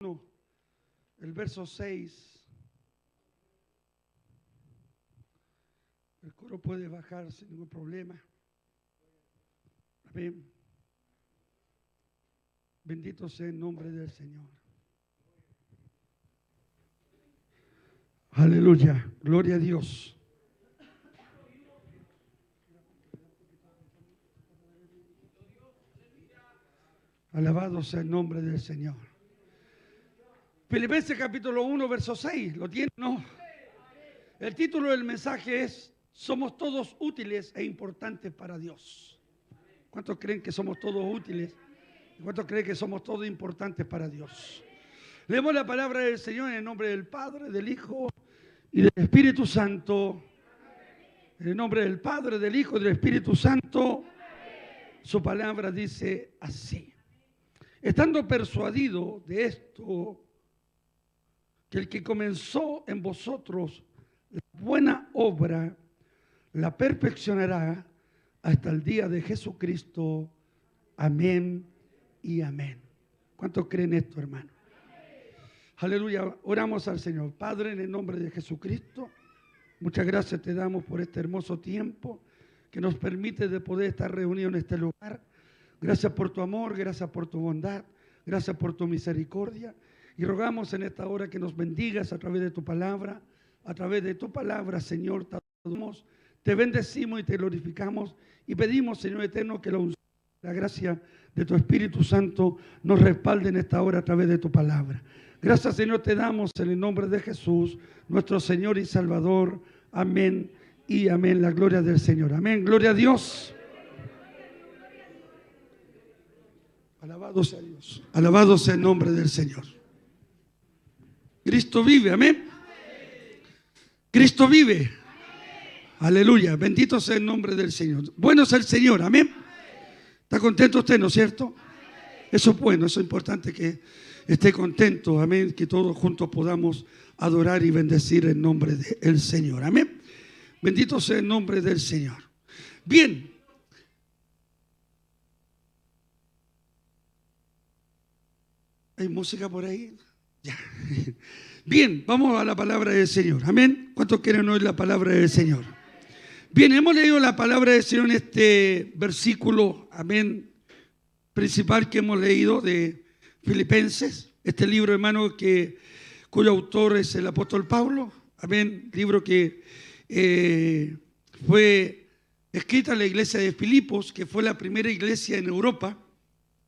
1, el verso 6. El coro puede bajar sin ningún problema. Amén. Bendito sea el nombre del Señor. Aleluya. Gloria a Dios. Alabado sea el nombre del Señor. Filipenses capítulo 1, verso 6. ¿Lo tienen? No. El título del mensaje es: somos todos útiles e importantes para Dios. ¿Cuántos creen que somos todos útiles? ¿Cuántos creen que somos todos importantes para Dios? Leemos la palabra del Señor en el nombre del Padre, del Hijo y del Espíritu Santo. En el nombre del Padre, del Hijo y del Espíritu Santo. Su palabra dice así: estando persuadido de esto, que el que comenzó en vosotros la buena obra, la perfeccionará hasta el día de Jesucristo. Amén y amén. ¿Cuántos creen esto, hermano? Aleluya. Oramos al Señor. Padre, en el nombre de Jesucristo, muchas gracias te damos por este hermoso tiempo que nos permite de poder estar reunidos en este lugar. Gracias por tu amor, gracias por tu bondad, gracias por tu misericordia. Y rogamos en esta hora que nos bendigas a través de tu palabra. A través de tu palabra, Señor, te bendecimos y te glorificamos. Y pedimos, Señor eterno, que la gracia de tu Espíritu Santo nos respalde en esta hora a través de tu palabra. Gracias, Señor, te damos en el nombre de Jesús, nuestro Señor y Salvador. Amén y amén. La gloria del Señor. Amén. Gloria a Dios. Alabado sea Dios. Alabado sea el nombre del Señor. Cristo vive. Amén. Cristo vive. Aleluya. Bendito sea el nombre del Señor. Bueno es el Señor. Amén. ¿Está contento usted, no es cierto? Eso es bueno, eso es importante que esté contento. Amén. Que todos juntos podamos adorar y bendecir el nombre del Señor. Amén. Bendito sea el nombre del Señor. Bien. ¿Hay música por ahí? Ya. Bien, vamos a la palabra del Señor. Amén. ¿Cuántos quieren oír la palabra del Señor? Bien, hemos leído la palabra del Señor en este versículo, amén, principal que hemos leído de Filipenses. Este libro, hermano, cuyo autor es el apóstol Pablo. Amén. Libro que fue escrita en la iglesia de Filipos, que fue la primera iglesia en Europa,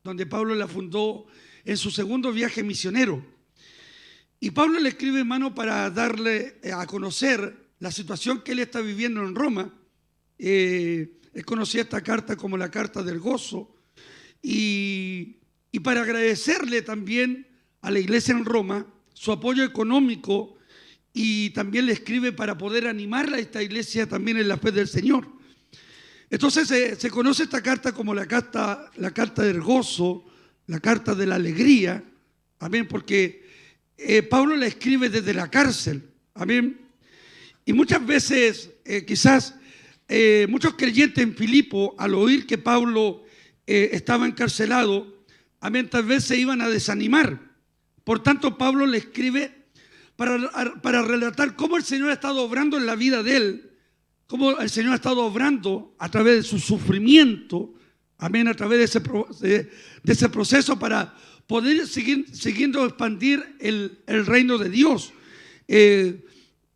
donde Pablo la fundó en su segundo viaje misionero. Y Pablo le escribe, hermano, para darle a conocer la situación que él está viviendo en Roma. Él conocía esta carta como la carta del gozo. Y para agradecerle también a la iglesia en Roma su apoyo económico, y también le escribe para poder animarla a esta iglesia también en la fe del Señor. Entonces se conoce esta carta como la carta del gozo, la carta de la alegría. Amén, porque Pablo la escribe desde la cárcel. Amén. Y muchas veces, quizás, muchos creyentes en Filipo, al oír que Pablo estaba encarcelado, amén, tal vez se iban a desanimar. Por tanto, Pablo le escribe para relatar cómo el Señor ha estado obrando en la vida de él, cómo el Señor ha estado obrando a través de su sufrimiento, amén, a través de ese proceso para poder siguiendo expandir el reino de Dios.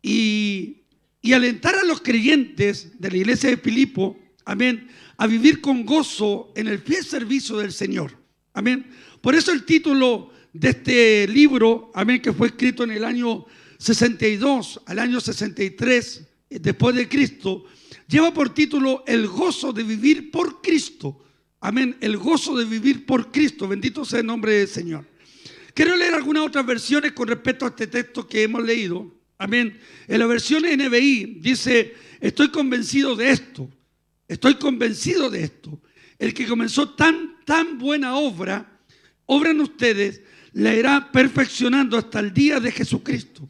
Y alentar a los creyentes de la iglesia de Filipo, amén, a vivir con gozo en el fiel servicio del Señor. Amén. Por eso el título de este libro, amén, que fue escrito en el año 62 al año 63 después de Cristo, lleva por título El gozo de vivir por Cristo. Amén, el gozo de vivir por Cristo. Bendito sea el nombre del Señor. Quiero leer algunas otras versiones con respecto a este texto que hemos leído. Amén. En la versión NBI dice: estoy convencido de esto. Estoy convencido de esto. El que comenzó tan buena obra en ustedes, la irá perfeccionando hasta el día de Jesucristo.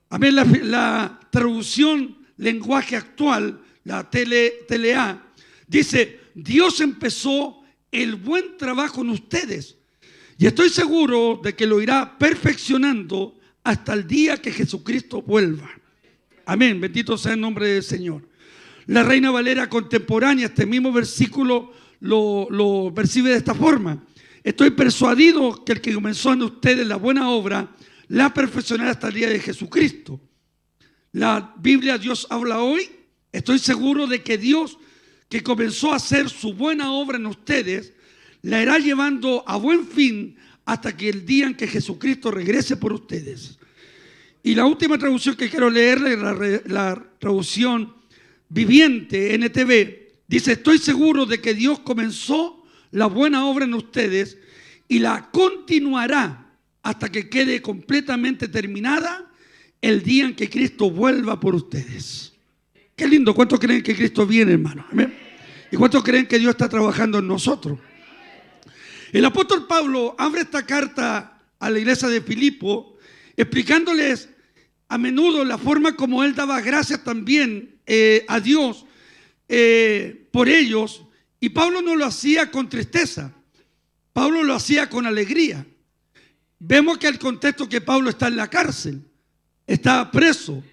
Amén. La traducción lenguaje actual, la TLA, dice: Dios empezó el buen trabajo en ustedes Y estoy seguro de que lo irá perfeccionando hasta el día que Jesucristo vuelva. Amén, bendito sea el nombre del Señor. La Reina Valera contemporánea, este mismo versículo lo percibe de esta forma: estoy persuadido que el que comenzó en ustedes la buena obra la perfeccionará hasta el día de Jesucristo. La Biblia, Dios habla hoy. Estoy seguro de que Dios, que comenzó a hacer su buena obra en ustedes, la irá llevando a buen fin hasta que el día en que Jesucristo regrese por ustedes. Y la última traducción que quiero leerle, la traducción viviente, NTV, dice: estoy seguro de que Dios comenzó la buena obra en ustedes y la continuará hasta que quede completamente terminada el día en que Cristo vuelva por ustedes. Qué lindo. ¿Cuántos creen que Cristo viene, hermano? ¿Amén? ¿Y cuántos creen que Dios está trabajando en nosotros? El apóstol Pablo abre esta carta a la iglesia de Filipo, explicándoles a menudo la forma como él daba gracias también a Dios por ellos. Y Pablo no lo hacía con tristeza, Pablo lo hacía con alegría. Vemos que el contexto que Pablo está en la cárcel, está preso,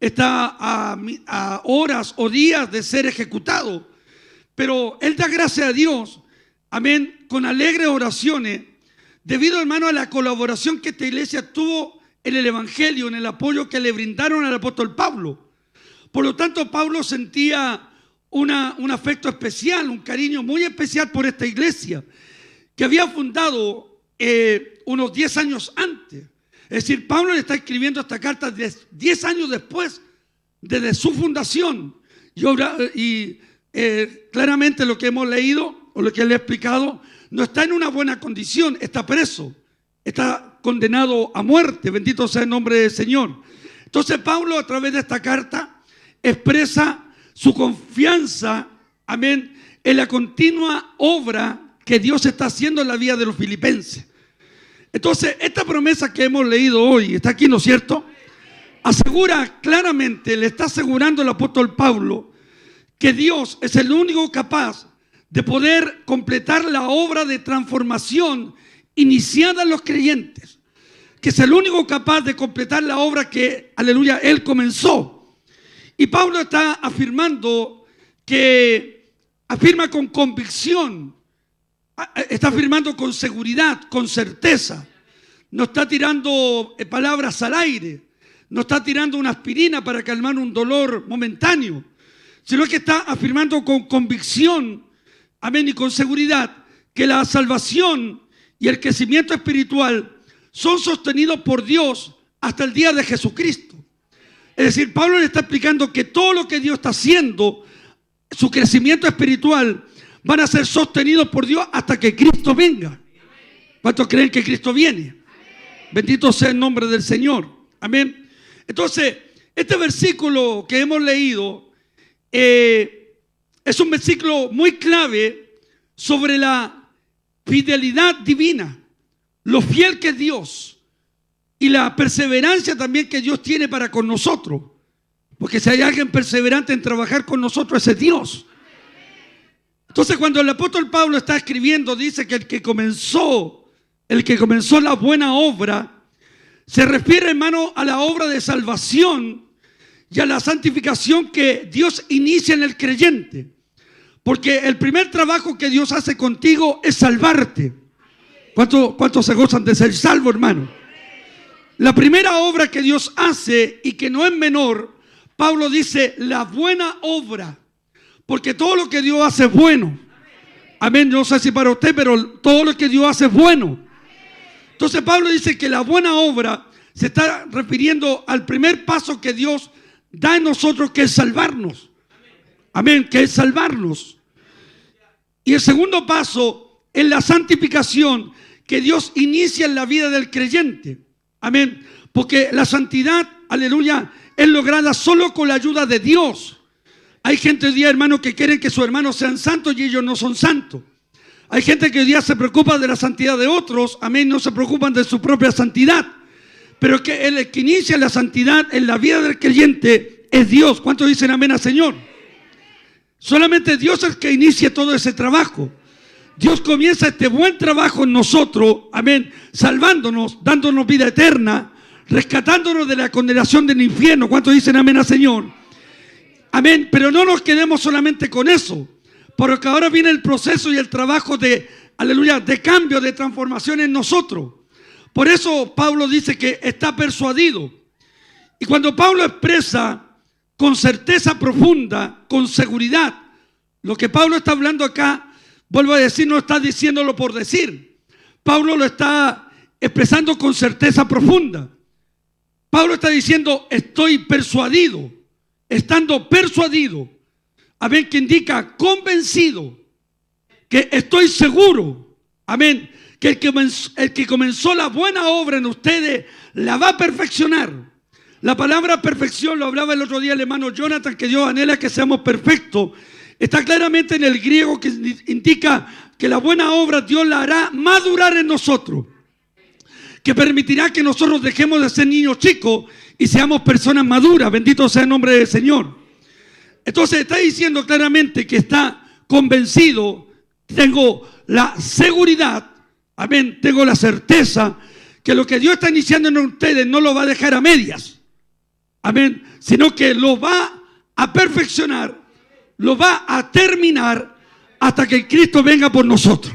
está a horas o días de ser ejecutado, pero él da gracias a Dios, amén, con alegres oraciones, debido, hermano, a la colaboración que esta iglesia tuvo en el evangelio, en el apoyo que le brindaron al apóstol Pablo. Por lo tanto, Pablo sentía un afecto especial, un cariño muy especial por esta iglesia, que había fundado unos 10 años antes. Es decir, Pablo le está escribiendo esta carta 10 años después desde su fundación. Y claramente lo que hemos leído o lo que le he explicado, no está en una buena condición, está preso, está condenado a muerte. Bendito sea el nombre del Señor. Entonces Pablo, a través de esta carta, expresa su confianza, amén, en la continua obra que Dios está haciendo en la vida de los filipenses. Entonces, esta promesa que hemos leído hoy, está aquí, ¿no es cierto?, asegura claramente, le está asegurando el apóstol Pablo, que Dios es el único capaz de poder completar la obra de transformación iniciada en los creyentes, que es el único capaz de completar la obra que, aleluya, Él comenzó. Y Pablo está afirmando afirma con convicción, está afirmando con seguridad, con certeza. No está tirando palabras al aire, no está tirando una aspirina para calmar un dolor momentáneo, sino que está afirmando con convicción, amén, y con seguridad, que la salvación y el crecimiento espiritual son sostenidos por Dios hasta el día de Jesucristo. Es decir, Pablo le está explicando que todo lo que Dios está haciendo, su crecimiento espiritual, van a ser sostenidos por Dios hasta que Cristo venga. ¿Cuántos creen que Cristo viene? Bendito sea el nombre del Señor. Amén. Entonces, este versículo que hemos leído es un versículo muy clave sobre la fidelidad divina, lo fiel que es Dios y la perseverancia también que Dios tiene para con nosotros. Porque si hay alguien perseverante en trabajar con nosotros, ese es Dios. Entonces, cuando el apóstol Pablo está escribiendo, dice que el que comenzó la buena obra, se refiere, hermano, a la obra de salvación y a la santificación que Dios inicia en el creyente. Porque el primer trabajo que Dios hace contigo es salvarte. ¿Cuántos se gozan de ser salvo, hermano? La primera obra que Dios hace, y que no es menor, Pablo dice la buena obra, porque todo lo que Dios hace es bueno. Amén. No sé si para usted, pero todo lo que Dios hace es bueno. Entonces Pablo dice que la buena obra se está refiriendo al primer paso que Dios da en nosotros, que es salvarnos. Amén, que es salvarnos. Y el segundo paso es la santificación que Dios inicia en la vida del creyente. Amén, porque la santidad, aleluya, es lograda solo con la ayuda de Dios. Hay gente hoy día, hermano, que quieren que sus hermanos sean santos y ellos no son santos. Hay gente que hoy día se preocupa de la santidad de otros, amén, no se preocupan de su propia santidad. Pero que el que inicia la santidad en la vida del creyente es Dios. ¿Cuántos dicen amén al Señor? Solamente Dios es el que inicia todo ese trabajo. Dios comienza este buen trabajo en nosotros, amén, salvándonos, dándonos vida eterna, rescatándonos de la condenación del infierno. ¿Cuántos dicen amén al Señor? Amén, pero no nos quedemos solamente con eso, porque ahora viene el proceso y el trabajo de, aleluya, de cambio, de transformación en nosotros. Por eso Pablo dice que está persuadido. Y cuando Pablo expresa con certeza profunda, con seguridad, lo que Pablo está hablando acá, vuelvo a decir, no está diciéndolo por decir. Pablo lo está expresando con certeza profunda. Pablo está diciendo, estoy persuadido, estando persuadido. Amén, que indica convencido, que estoy seguro. Amén, que el que comenzó la buena obra en ustedes la va a perfeccionar. La palabra perfección, lo hablaba el otro día el hermano Jonathan, que Dios anhela que seamos perfectos. Está claramente en el griego, que indica que la buena obra Dios la hará madurar en nosotros, que permitirá que nosotros dejemos de ser niños chicos y seamos personas maduras. Bendito sea el nombre del Señor. Entonces está diciendo claramente que está convencido, tengo la seguridad, amén, tengo la certeza que lo que Dios está iniciando en ustedes no lo va a dejar a medias, amén, sino que lo va a perfeccionar, lo va a terminar hasta que el Cristo venga por nosotros.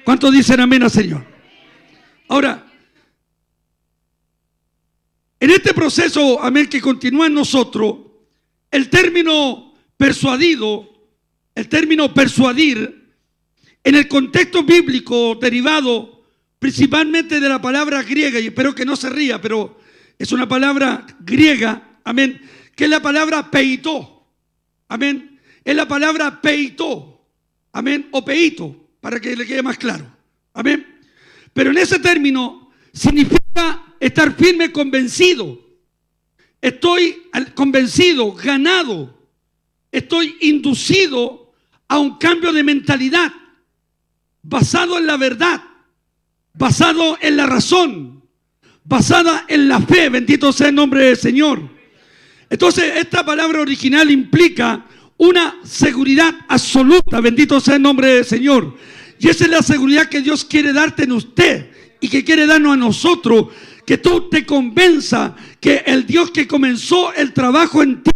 ¿Cuántos dicen amén al Señor? Ahora, en este proceso, amén, que continúa en nosotros, el término persuadido, el término persuadir, en el contexto bíblico derivado principalmente de la palabra griega, y espero que no se ría, pero es una palabra griega, amén, que es la palabra peitó, amén, es la palabra peitó, amén, o peito, para que le quede más claro, amén. Pero en ese término significa estar firme, convencido. Estoy convencido, ganado. Estoy inducido a un cambio de mentalidad basado en la verdad, basado en la razón, basada en la fe. Bendito sea el nombre del Señor. Entonces, esta palabra original implica una seguridad absoluta. Bendito sea el nombre del Señor. Y esa es la seguridad que Dios quiere darte en usted y que quiere darnos a nosotros. Que tú te convenza que el Dios que comenzó el trabajo en ti,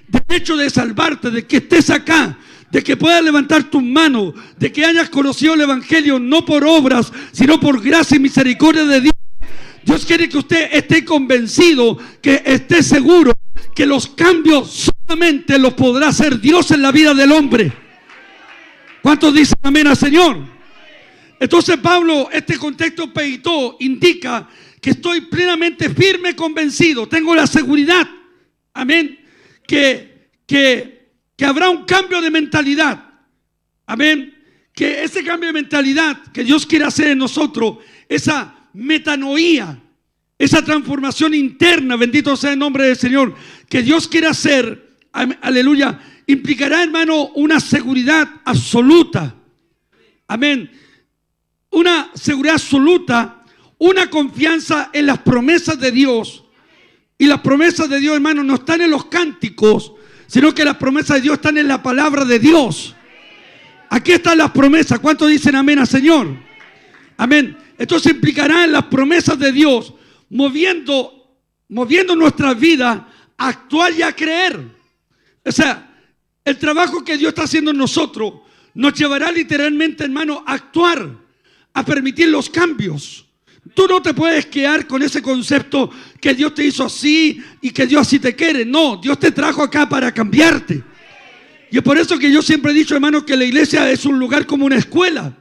del hecho de salvarte, de que estés acá, de que puedas levantar tus manos, de que hayas conocido el Evangelio no por obras, sino por gracia y misericordia de Dios. Dios quiere que usted esté convencido, que esté seguro que los cambios solamente los podrá hacer Dios en la vida del hombre. ¿Cuántos dicen amén al Señor? Entonces Pablo, este contexto peitó, indica que estoy plenamente firme, convencido, tengo la seguridad, amén, que habrá un cambio de mentalidad, amén, que ese cambio de mentalidad que Dios quiere hacer en nosotros, esa metanoía, esa transformación interna, bendito sea el nombre del Señor, que Dios quiere hacer, aleluya, implicará, hermano, una seguridad absoluta, amén, una seguridad absoluta, una confianza en las promesas de Dios. Y las promesas de Dios, hermano, no están en los cánticos, sino que las promesas de Dios están en la palabra de Dios. Aquí están las promesas. ¿Cuántos dicen amén al Señor? Amén. Entonces implicará en las promesas de Dios, moviendo nuestra vida a actuar y a creer. O sea, el trabajo que Dios está haciendo en nosotros nos llevará literalmente, hermano, a actuar, a permitir los cambios. Tú no te puedes quedar con ese concepto que Dios te hizo así y que Dios así te quiere. No, Dios te trajo acá para cambiarte. Y es por eso que yo siempre he dicho, hermano, que la iglesia es un lugar como una escuela,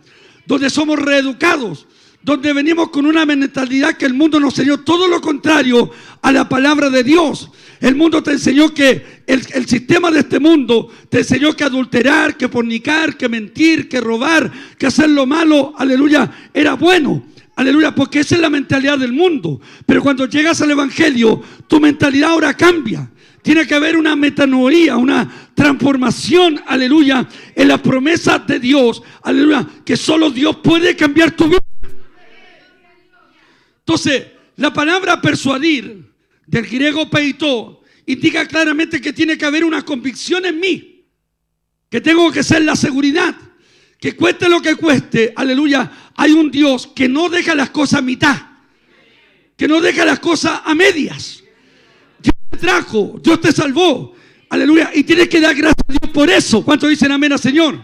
donde somos reeducados, donde venimos con una mentalidad que el mundo nos enseñó todo lo contrario a la palabra de Dios. El mundo te enseñó que el sistema de este mundo te enseñó que adulterar, que fornicar, que mentir, que robar, que hacer lo malo, aleluya, era bueno. Aleluya, porque esa es la mentalidad del mundo. Pero cuando llegas al Evangelio, tu mentalidad ahora cambia. Tiene que haber una metanoía, una transformación, aleluya, en las promesas de Dios, aleluya, que solo Dios puede cambiar tu vida. Entonces, la palabra persuadir, del griego peitó, indica claramente que tiene que haber una convicción en mí, que tengo que ser la seguridad, que cueste lo que cueste, aleluya, hay un Dios que no deja las cosas a mitad, que no deja las cosas a medias. Dios te trajo, Dios te salvó, aleluya, y tienes que dar gracias a Dios por eso. ¿Cuántos dicen amén al Señor?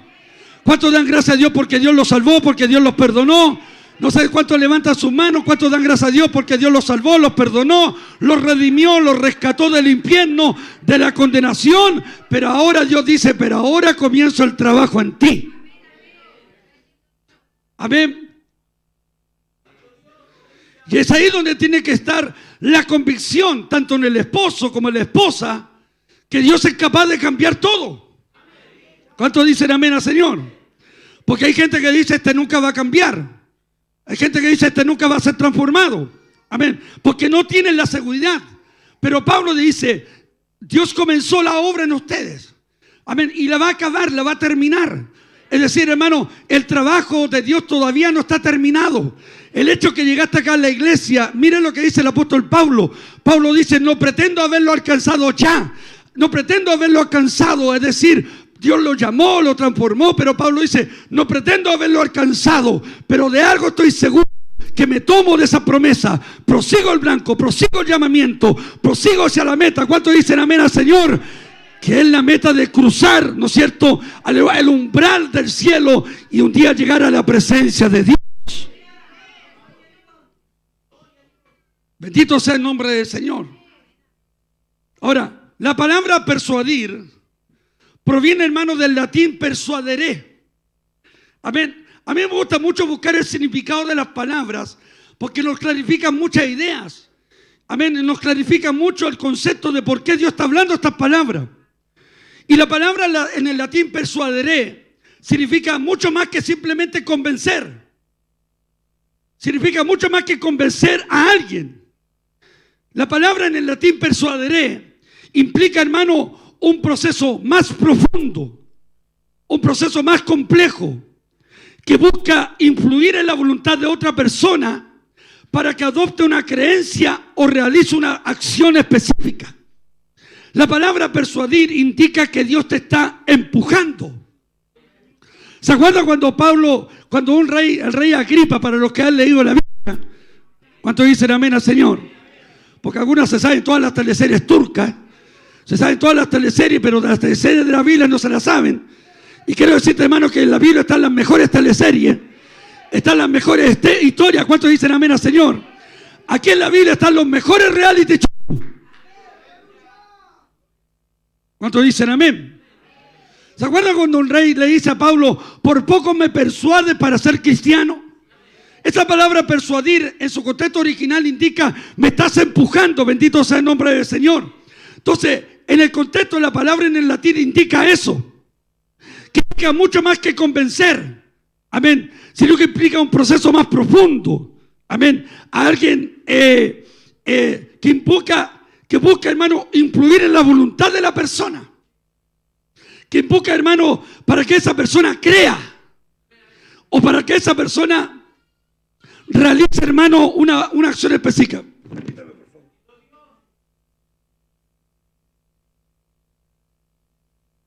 ¿Cuántos dan gracias a Dios porque Dios los salvó, porque Dios los perdonó? No sé cuántos levantan sus manos, cuántos dan gracias a Dios porque Dios los salvó, los perdonó, los redimió, los rescató del infierno, de la condenación. Pero ahora Dios dice, pero ahora comienzo el trabajo en ti. Amén. Y es ahí donde tiene que estar la convicción, tanto en el esposo como en la esposa, que Dios es capaz de cambiar todo. ¿Cuántos dicen amén al Señor? Porque hay gente que dice, este nunca va a cambiar. Hay gente que dice, este nunca va a ser transformado. Amén. Porque no tienen la seguridad. Pero Pablo dice, Dios comenzó la obra en ustedes. Amén. Y la va a acabar, la va a terminar. Es decir, hermano, el trabajo de Dios todavía no está terminado. El hecho que llegaste acá a la iglesia, miren lo que dice el apóstol Pablo. Pablo dice, no pretendo haberlo alcanzado ya. No pretendo haberlo alcanzado, es decir, Dios lo llamó, lo transformó, pero Pablo dice, no pretendo haberlo alcanzado, pero de algo estoy seguro, que me tomo de esa promesa, prosigo el blanco, prosigo el llamamiento, prosigo hacia la meta. ¿Cuántos dicen amén al Señor? Que es la meta de cruzar, ¿no es cierto?, el umbral del cielo y un día llegar a la presencia de Dios. Bendito sea el nombre del Señor. Ahora, la palabra persuadir proviene, hermano, del latín persuadere. Amén. A mí me gusta mucho buscar el significado de las palabras porque nos clarifican muchas ideas. Amén. Nos clarifica mucho el concepto de por qué Dios está hablando estas palabras. Y la palabra en el latín persuadere significa mucho más que simplemente convencer. Significa mucho más que convencer a alguien. La palabra en el latín persuadere implica, hermano, un proceso más profundo, un proceso más complejo, que busca influir en la voluntad de otra persona para que adopte una creencia o realice una acción específica. La palabra persuadir indica que Dios te está empujando. ¿Se acuerdan cuando el rey Agripa, para los que han leído la Biblia, ¿cuántos dicen amén al Señor? Porque algunas se saben todas las teleseries turcas, se saben todas las teleseries, pero de las teleseries de la Biblia no se las saben. Y quiero decirte, hermano, que en la Biblia están las mejores teleseries, están las mejores historias. ¿Cuántos dicen amén al Señor? Aquí en la Biblia están los mejores reality shows. ¿Cuántos dicen amén? ¿Se acuerdan cuando un rey le dice a Pablo, por poco me persuade para ser cristiano? Esa palabra persuadir en su contexto original indica, me estás empujando, bendito sea el nombre del Señor. Entonces, en el contexto de la palabra en el latín indica eso, que implica mucho más que convencer, amén, sino que implica un proceso más profundo, amén, a alguien que busca, hermano, influir en la voluntad de la persona, que busca, hermano, para que esa persona crea, o para que esa persona realice, hermano, una acción específica.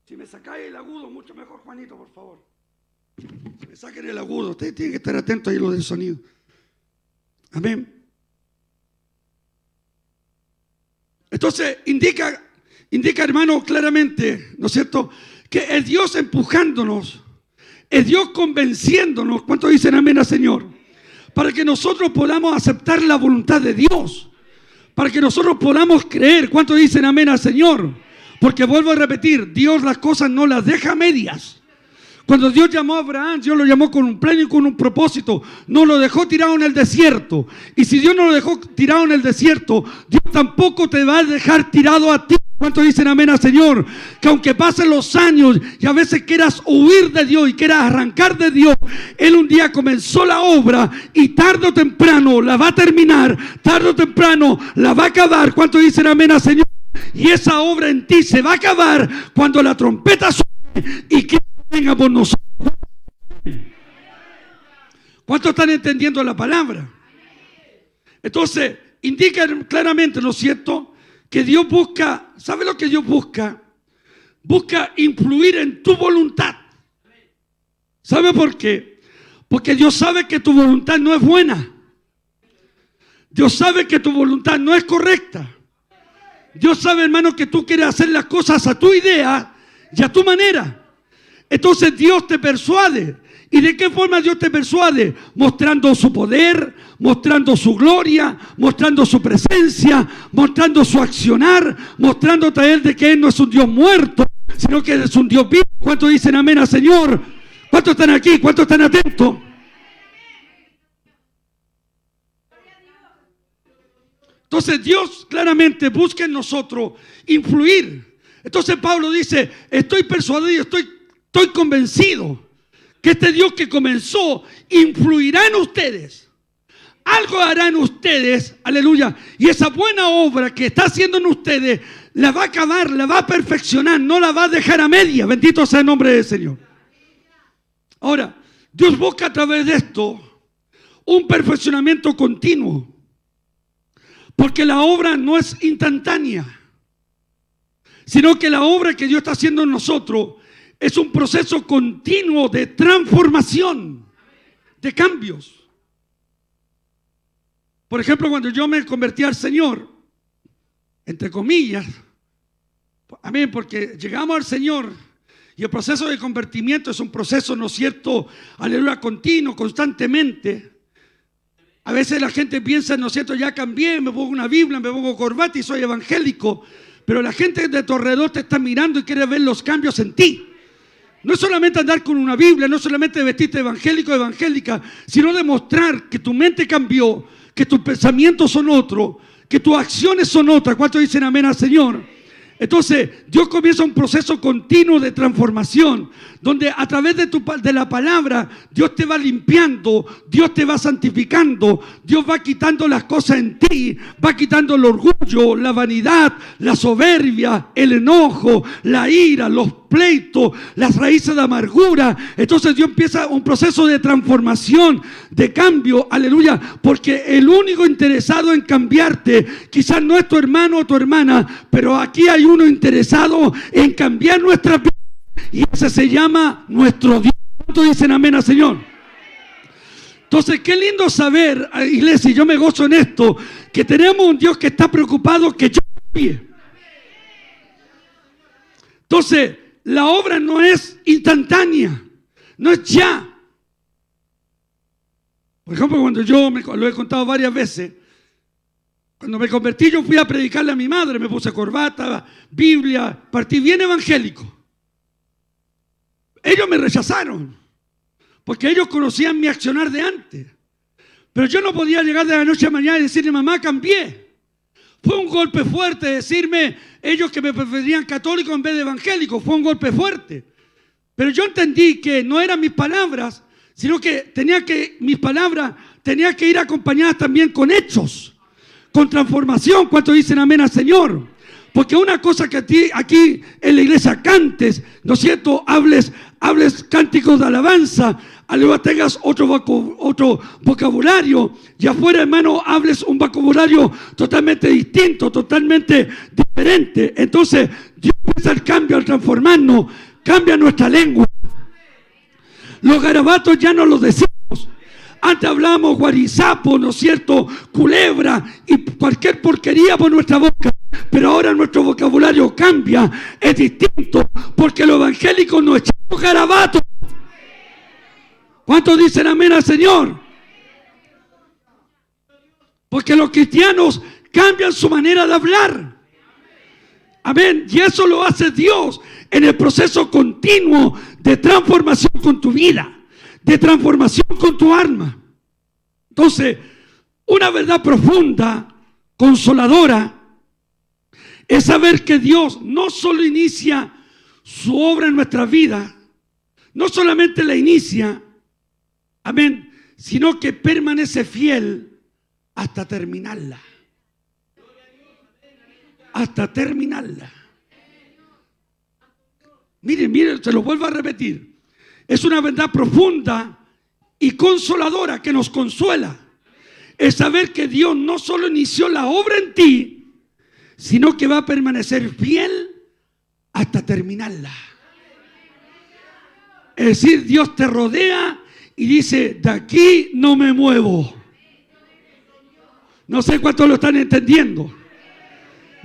Si me sacáis el agudo, mucho mejor, Juanito, por favor. Si me saquen el agudo, ustedes tienen que estar atentos ahí a lo del sonido. Amén. Entonces, indica, hermano, claramente, ¿no es cierto?, que es Dios empujándonos, es Dios convenciéndonos. ¿Cuántos dicen amén al Señor? Para que nosotros podamos aceptar la voluntad de Dios, para que nosotros podamos creer. ¿Cuántos dicen amén al Señor? Porque vuelvo a repetir, Dios las cosas no las deja a medias. Cuando Dios llamó a Abraham, Dios lo llamó con un plan y con un propósito. No lo dejó tirado en el desierto. Y si Dios no lo dejó tirado en el desierto, Dios tampoco te va a dejar tirado a ti. ¿Cuántos dicen amén al Señor? Que aunque pasen los años y a veces quieras huir de Dios y quieras arrancar de Dios, Él un día comenzó la obra y tarde o temprano la va a terminar, tarde o temprano la va a acabar. ¿Cuántos dicen amén al Señor? Y esa obra en ti se va a acabar cuando la trompeta suene y que venga por nosotros. ¿Cuántos están entendiendo la palabra? Entonces, indica claramente, ¿no es cierto?, que Dios busca, ¿sabe lo que Dios busca? Busca influir en tu voluntad. ¿Sabe por qué? Porque Dios sabe que tu voluntad no es buena. Dios sabe que tu voluntad no es correcta. Dios sabe, hermano, que tú quieres hacer las cosas a tu idea y a tu manera. Entonces Dios te persuade. ¿Y de qué forma Dios te persuade? Mostrando su poder, mostrando su gloria, mostrando su presencia, mostrando su accionar, mostrándote a Él de que Él no es un Dios muerto, sino que Él es un Dios vivo. ¿Cuántos dicen amén al Señor? ¿Cuántos están aquí? ¿Cuántos están atentos? Entonces Dios claramente busca en nosotros influir. Entonces Pablo dice, estoy persuadido, estoy convencido que este Dios que comenzó influirá en ustedes. Algo hará en ustedes, aleluya. Y esa buena obra que está haciendo en ustedes, la va a acabar, la va a perfeccionar, no la va a dejar a media. Bendito sea el nombre del Señor. Ahora, Dios busca a través de esto un perfeccionamiento continuo. Porque la obra no es instantánea, sino que la obra que Dios está haciendo en nosotros es un proceso continuo de transformación, de cambios. Por ejemplo, cuando yo me convertí al Señor, entre comillas, amén, porque llegamos al Señor y el proceso de convertimiento es un proceso, ¿no es cierto?, aleluya, continuo, constantemente. A veces la gente piensa, ¿no es cierto?, ya cambié, me pongo una Biblia, me pongo corbata y soy evangélico. Pero la gente de tu alrededor te está mirando y quiere ver los cambios en ti. No es solamente andar con una Biblia, no es solamente vestirte evangélico o evangélica, sino demostrar que tu mente cambió, que tus pensamientos son otros, que tus acciones son otras. ¿Cuántos dicen amén al Señor? Entonces, Dios comienza un proceso continuo de transformación, donde a través de la palabra, Dios te va limpiando, Dios te va santificando, Dios va quitando las cosas en ti, va quitando el orgullo, la vanidad, la soberbia, el enojo, la ira, los pleitos, las raíces de amargura. Entonces Dios empieza un proceso de transformación, de cambio, aleluya, porque el único interesado en cambiarte quizás no es tu hermano o tu hermana, pero aquí hay uno interesado en cambiar nuestra vida y ese se llama nuestro Dios. ¿Cuántos dicen amén al Señor? Entonces, qué lindo saber, iglesia, y yo me gozo en esto, que tenemos un Dios que está preocupado que yo cambie. Entonces, la obra no es instantánea, no es ya. Por ejemplo, cuando lo he contado varias veces, cuando me convertí yo fui a predicarle a mi madre, me puse corbata, Biblia, partí bien evangélico. Ellos me rechazaron, porque ellos conocían mi accionar de antes. Pero yo no podía llegar de la noche a mañana y decirle, mamá, cambié. Fue un golpe fuerte decirme ellos que me preferían católico en vez de evangélico. Fue un golpe fuerte. Pero yo entendí que no eran mis palabras, sino que mis palabras tenían que ir acompañadas también con hechos, con transformación. ¿Cuántos dicen amén al Señor? Porque una cosa que aquí en la iglesia cantes, ¿no es cierto? Hables cánticos de alabanza, aleluya, tengas otro vocabulario, y afuera, hermano, hables un vocabulario totalmente distinto, totalmente diferente. Entonces, Dios empieza el cambio al transformarnos, cambia nuestra lengua. Los garabatos ya no los decimos. Antes hablábamos guarizapo, ¿no es cierto?, culebra y cualquier porquería por nuestra boca. Pero ahora nuestro vocabulario cambia, es distinto, porque los evangélicos no echamos garabatos. ¿Cuántos dicen amén al Señor? Porque los cristianos cambian su manera de hablar. Amén. Y eso lo hace Dios en el proceso continuo de transformación con tu vida, de transformación con tu alma. Entonces, una verdad profunda, consoladora, es saber que Dios no solo inicia su obra en nuestra vida, no solamente la inicia, amén, sino que permanece fiel hasta terminarla. Hasta terminarla. Miren, se lo vuelvo a repetir. Es una verdad profunda y consoladora que nos consuela. Es saber que Dios no solo inició la obra en ti, sino que va a permanecer fiel hasta terminarla. Es decir, Dios te rodea y dice, de aquí no me muevo. No sé cuántos lo están entendiendo.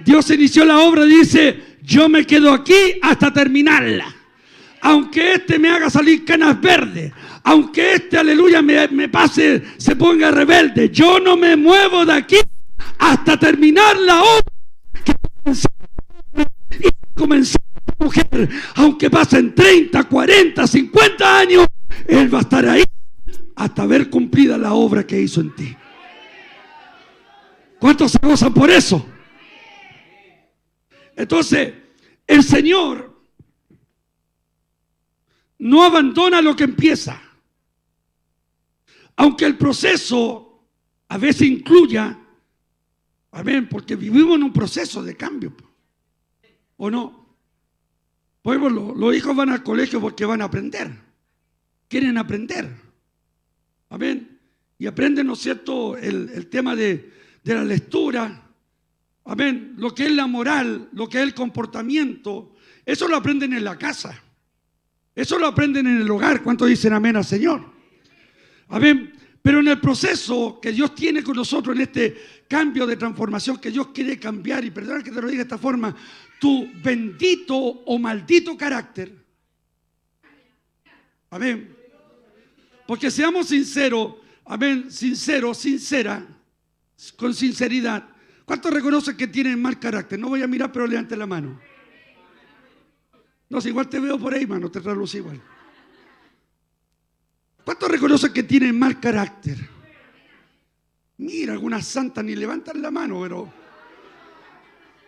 Dios inició la obra y dice, yo me quedo aquí hasta terminarla. Aunque este me haga salir canas verdes, aunque este, aleluya, me pase, se ponga rebelde, yo no me muevo de aquí hasta terminar la obra que comenzó esta mujer. Aunque pasen 30, 40, 50 años, Él va a estar ahí hasta ver cumplida la obra que hizo en ti. ¿Cuántos se gozan por eso? Entonces, el Señor no abandona lo que empieza. Aunque el proceso a veces incluya, amén, porque vivimos en un proceso de cambio, ¿o no? Pues los hijos van al colegio porque van a aprender, quieren aprender, amén, y aprenden, ¿no es cierto?, el tema de la lectura, amén, lo que es la moral, lo que es el comportamiento, eso lo aprenden en la casa. Eso lo aprenden en el hogar. ¿Cuántos dicen amén al Señor? Amén. Pero en el proceso que Dios tiene con nosotros, en este cambio de transformación que Dios quiere cambiar, y perdona que te lo diga de esta forma, tu bendito o maldito carácter. Amén. Porque seamos sinceros, amén, sinceros, sincera, con sinceridad. ¿Cuántos reconocen que tienen mal carácter? No voy a mirar, pero levante la mano. No, si igual te veo por ahí, mano, te traducí igual. ¿Cuántos reconocen que tienen mal carácter? Mira, algunas santas ni levantan la mano, pero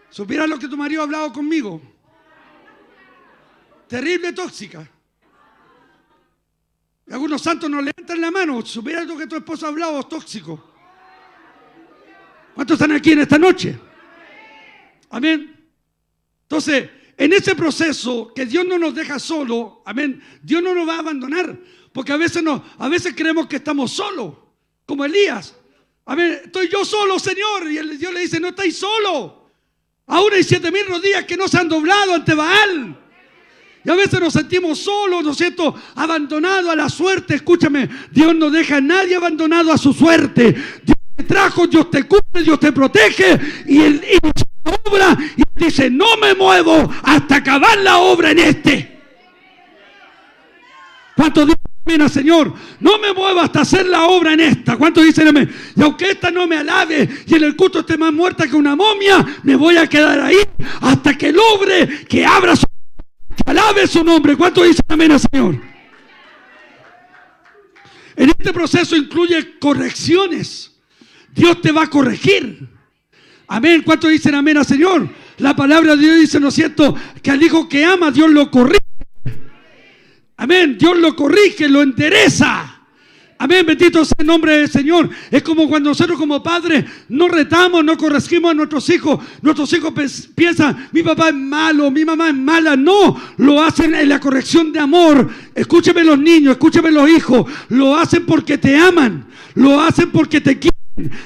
¿supieras lo que tu marido ha hablado conmigo? Terrible tóxica. Algunos santos no levantan la mano. ¿Supieras lo que tu esposo ha hablado tóxico? ¿Cuántos están aquí en esta noche? Amén. Entonces, en ese proceso que Dios no nos deja solo, amén, Dios no nos va a abandonar, porque a veces creemos que estamos solos, como Elías. Amén, estoy yo solo, Señor, y Dios le dice, no estáis solo. Aún hay 7,000 rodillas que no se han doblado ante Baal. Y a veces nos sentimos solos, ¿no es cierto?, abandonados a la suerte. Escúchame, Dios no deja a nadie abandonado a su suerte. Dios te trajo, Dios te cubre, Dios te protege, y Él inicia la obra y dice, no me muevo hasta acabar la obra en este. ¿Cuántos dicen amén al Señor? No me muevo hasta hacer la obra en esta. ¿Cuántos dicen amén? Y aunque esta no me alabe y en el culto esté más muerta que una momia, me voy a quedar ahí hasta que logre que abra su, que alabe su nombre. ¿Cuántos dicen amén al Señor? En este proceso incluye correcciones. Dios te va a corregir. Amén. ¿Cuántos dicen amén al Señor? La palabra de Dios dice, ¿no es cierto?, que al hijo que ama, Dios lo corrige. Amén. Dios lo corrige, lo endereza. Amén. Bendito sea el nombre del Señor. Es como cuando nosotros como padres no retamos, no corregimos a nuestros hijos. Nuestros hijos piensan, mi papá es malo, mi mamá es mala. No, lo hacen en la corrección de amor. Escúcheme los niños, escúcheme los hijos. Lo hacen porque te aman. Lo hacen porque te quieren.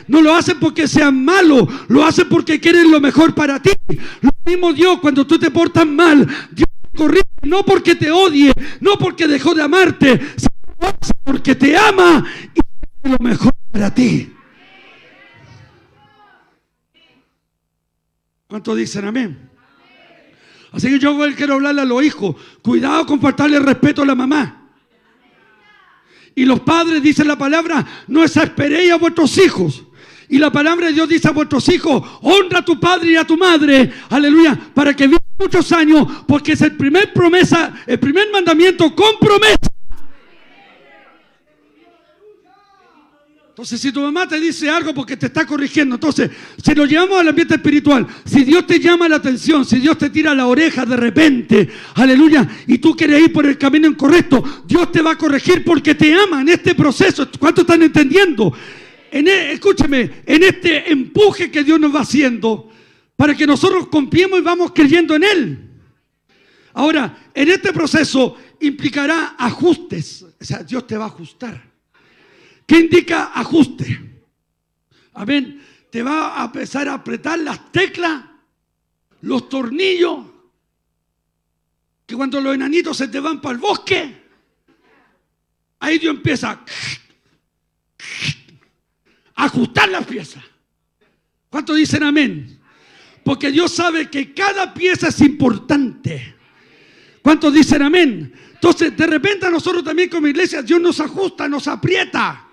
No lo hacen porque sean malos, lo hacen porque quieren lo mejor para ti. Lo mismo Dios, cuando tú te portas mal, Dios te corrige, no porque te odie, no porque dejó de amarte, sino porque te ama y quiere lo mejor para ti. ¿Cuántos dicen amén? Así que yo quiero hablarle a los hijos, cuidado con faltarle respeto a la mamá. Y los padres, dicen la palabra, no exasperéis a vuestros hijos. Y la palabra de Dios dice a vuestros hijos, honra a tu padre y a tu madre, aleluya, para que vivan muchos años, porque es el primer mandamiento con promesa. Entonces, si tu mamá te dice algo porque te está corrigiendo, entonces, si lo llevamos al ambiente espiritual, si Dios te llama la atención, si Dios te tira la oreja de repente, aleluya, y tú quieres ir por el camino incorrecto, Dios te va a corregir porque te ama en este proceso. ¿Cuántos están entendiendo? Escúchame, en este empuje que Dios nos va haciendo, para que nosotros confiemos y vamos creyendo en Él. Ahora, en este proceso implicará ajustes, o sea, Dios te va a ajustar. ¿Qué indica ajuste? Amén. Te va a empezar a apretar las teclas, los tornillos, que cuando los enanitos se te van para el bosque, ahí Dios empieza a ajustar las piezas. ¿Cuántos dicen amén? Porque Dios sabe que cada pieza es importante. ¿Cuántos dicen amén? Entonces, de repente a nosotros también como iglesia, Dios nos ajusta, nos aprieta.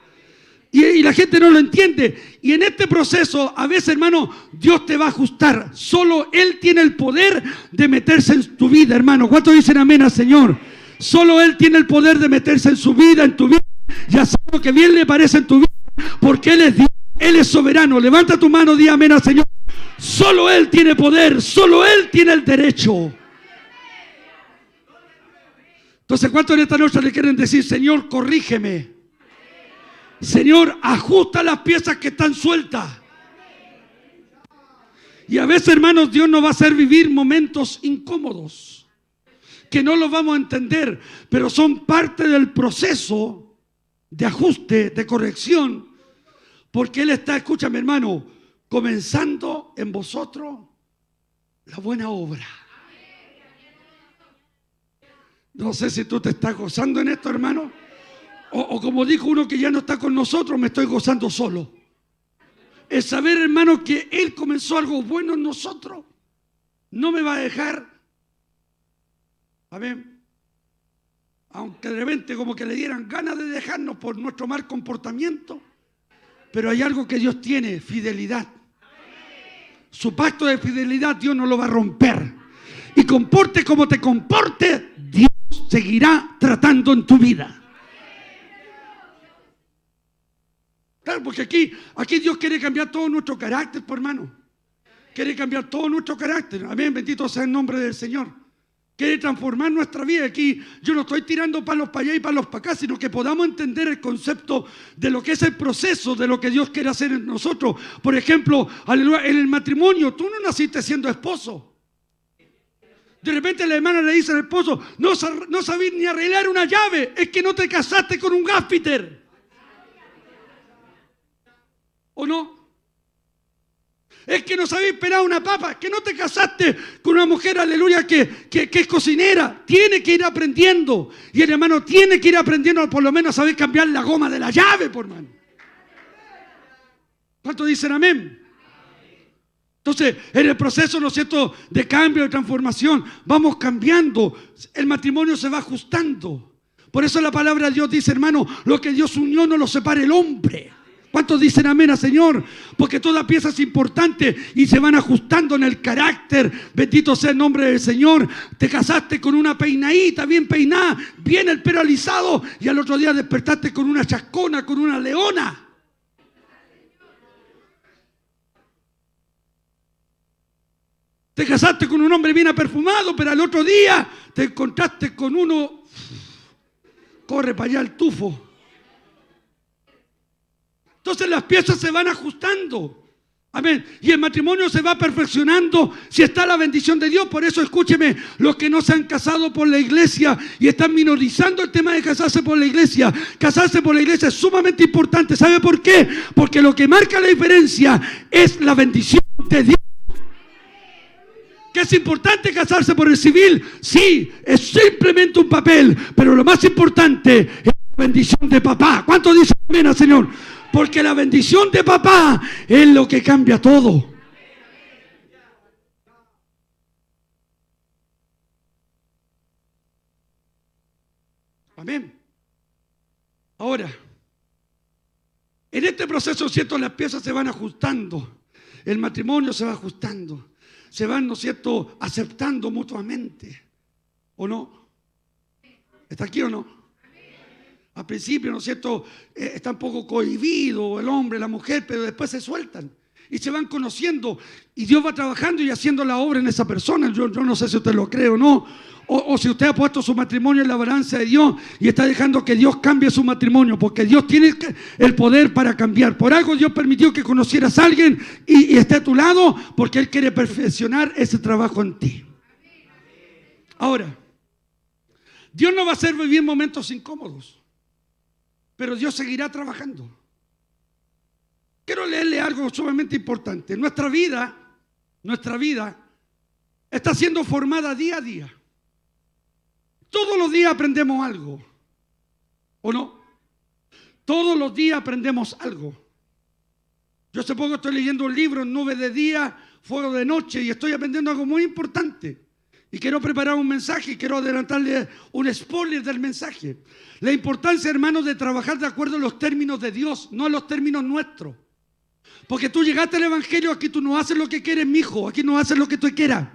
Y la gente no lo entiende. Y en este proceso, a veces, hermano, Dios te va a ajustar. Solo Él tiene el poder de meterse en tu vida, hermano. ¿Cuántos dicen amén al Señor? Solo Él tiene el poder de meterse en su vida, en tu vida. Ya sea lo que bien le parece en tu vida. Porque Él es Dios, Él es soberano. Levanta tu mano, di amén al Señor. Solo Él tiene poder, solo Él tiene el derecho. Entonces, ¿cuántos en esta noche le quieren decir, Señor, corrígeme? Señor, ajusta las piezas que están sueltas. Y a veces, hermanos, Dios nos va a hacer vivir momentos incómodos, que no los vamos a entender, pero son parte del proceso de ajuste, de corrección, porque Él está, escúchame, hermano, comenzando en vosotros la buena obra. No sé si tú te estás gozando en esto, hermano, o como dijo uno que ya no está con nosotros, me estoy gozando solo. Es saber, hermano, que Él comenzó algo bueno en nosotros. No me va a dejar, amén, aunque de repente como que le dieran ganas de dejarnos por nuestro mal comportamiento, pero hay algo que Dios tiene, fidelidad. Su pacto de fidelidad Dios no lo va a romper. Y comporte como te comporte, Dios seguirá tratando en tu vida. Claro, porque aquí Dios quiere cambiar todo nuestro carácter, por hermano. Quiere cambiar todo nuestro carácter. Amén, bendito sea el nombre del Señor. Quiere transformar nuestra vida. Aquí yo no estoy tirando palos para allá y palos para acá, sino que podamos entender el concepto de lo que es el proceso, de lo que Dios quiere hacer en nosotros. Por ejemplo, aleluya, en el matrimonio, tú no naciste siendo esposo. De repente la hermana le dice al esposo, no sabís ni arreglar una llave, es que no te casaste con un gaspiter. ¿O no? Es que no sabés pelar una papa, que no te casaste con una mujer, aleluya, que es cocinera. Tiene que ir aprendiendo. Y el hermano tiene que ir aprendiendo, por lo menos a saber cambiar la goma de la llave, por hermano. ¿Cuántos dicen amén? Entonces, en el proceso, ¿no es cierto?, de cambio, de transformación, vamos cambiando. El matrimonio se va ajustando. Por eso la palabra de Dios dice, hermano, lo que Dios unió no lo separe el hombre. ¿Cuántos dicen amén, Señor? Porque toda pieza es importante y se van ajustando en el carácter. Bendito sea el nombre del Señor. Te casaste con una peinadita, bien peinada, bien el pelo alisado, y al otro día despertaste con una chascona, con una leona. Te casaste con un hombre bien aperfumado, pero al otro día te encontraste con uno, corre para allá el tufo. Entonces las piezas se van ajustando. Amén. Y el matrimonio se va perfeccionando si está la bendición de Dios. Por eso, escúcheme, los que no se han casado por la iglesia y están minorizando el tema de casarse por la iglesia. Casarse por la iglesia es sumamente importante. ¿Sabe por qué? Porque lo que marca la diferencia es la bendición de Dios. ¿Que es importante casarse por el civil? Sí, es simplemente un papel. Pero lo más importante es la bendición de papá. ¿Cuánto dice amén al Señor? Porque la bendición de papá es lo que cambia todo. Amén. Ahora, en este proceso, ¿cierto?, las piezas se van ajustando. El matrimonio se va ajustando. Se van, ¿no es cierto?, aceptando mutuamente. ¿O no? ¿Está aquí o no? Al principio, ¿no es cierto?, está un poco cohibido el hombre, la mujer, pero después se sueltan y se van conociendo y Dios va trabajando y haciendo la obra en esa persona. Yo no sé si usted lo cree o no, o si usted ha puesto su matrimonio en la balanza de Dios y está dejando que Dios cambie su matrimonio, porque Dios tiene el poder para cambiar. Por algo Dios permitió que conocieras a alguien y esté a tu lado, porque Él quiere perfeccionar ese trabajo en ti. Ahora, Dios no va a hacer vivir momentos incómodos, pero Dios seguirá trabajando. Quiero leerle algo sumamente importante. Nuestra vida está siendo formada día a día. Todos los días aprendemos algo, ¿o no? Todos los días aprendemos algo. Yo hace poco estoy leyendo un libro, Nube de día, fuego de noche, y estoy aprendiendo algo muy importante. Y quiero preparar un mensaje, y quiero adelantarle un spoiler del mensaje. La importancia, hermanos, de trabajar de acuerdo a los términos de Dios, no a los términos nuestros. Porque tú llegaste al Evangelio, aquí tú no haces lo que quieres, mijo, aquí no haces lo que tú quieras.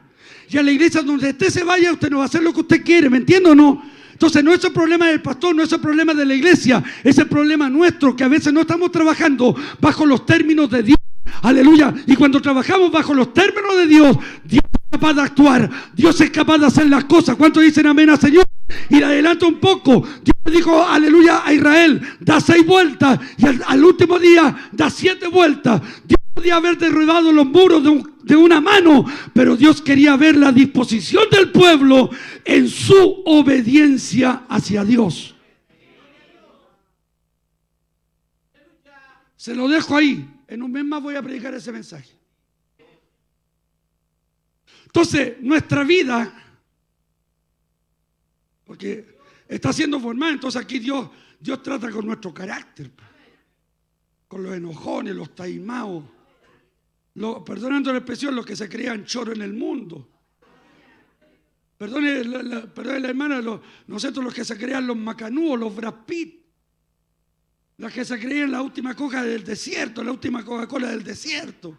Y a la iglesia donde usted se vaya, usted no va a hacer lo que usted quiere, ¿me entiende o no? Entonces no es el problema del pastor, no es el problema de la iglesia, es el problema nuestro, que a veces no estamos trabajando bajo los términos de Dios. Aleluya. Y cuando trabajamos bajo los términos de Dios, Dios es capaz de actuar, Dios es capaz de hacer las cosas. ¿Cuántos dicen amén al Señor? Y le adelanto un poco. Dios le dijo, aleluya, a Israel, da 6 vueltas y al último día da 7 vueltas. Dios podía haber derribado los muros de una mano, pero Dios quería ver la disposición del pueblo en su obediencia hacia Dios. Se lo dejo ahí. En un mes más voy a predicar ese mensaje. Entonces, nuestra vida, porque está siendo formada, entonces aquí Dios trata con nuestro carácter, con los enojones, los taimaos, perdonando la expresión, los que se creían choros en el mundo. Perdone la hermana, nosotros los que se creían los macanúos, los Brad Pitt. Las que se creían la última coca del desierto, la última Coca-Cola del desierto.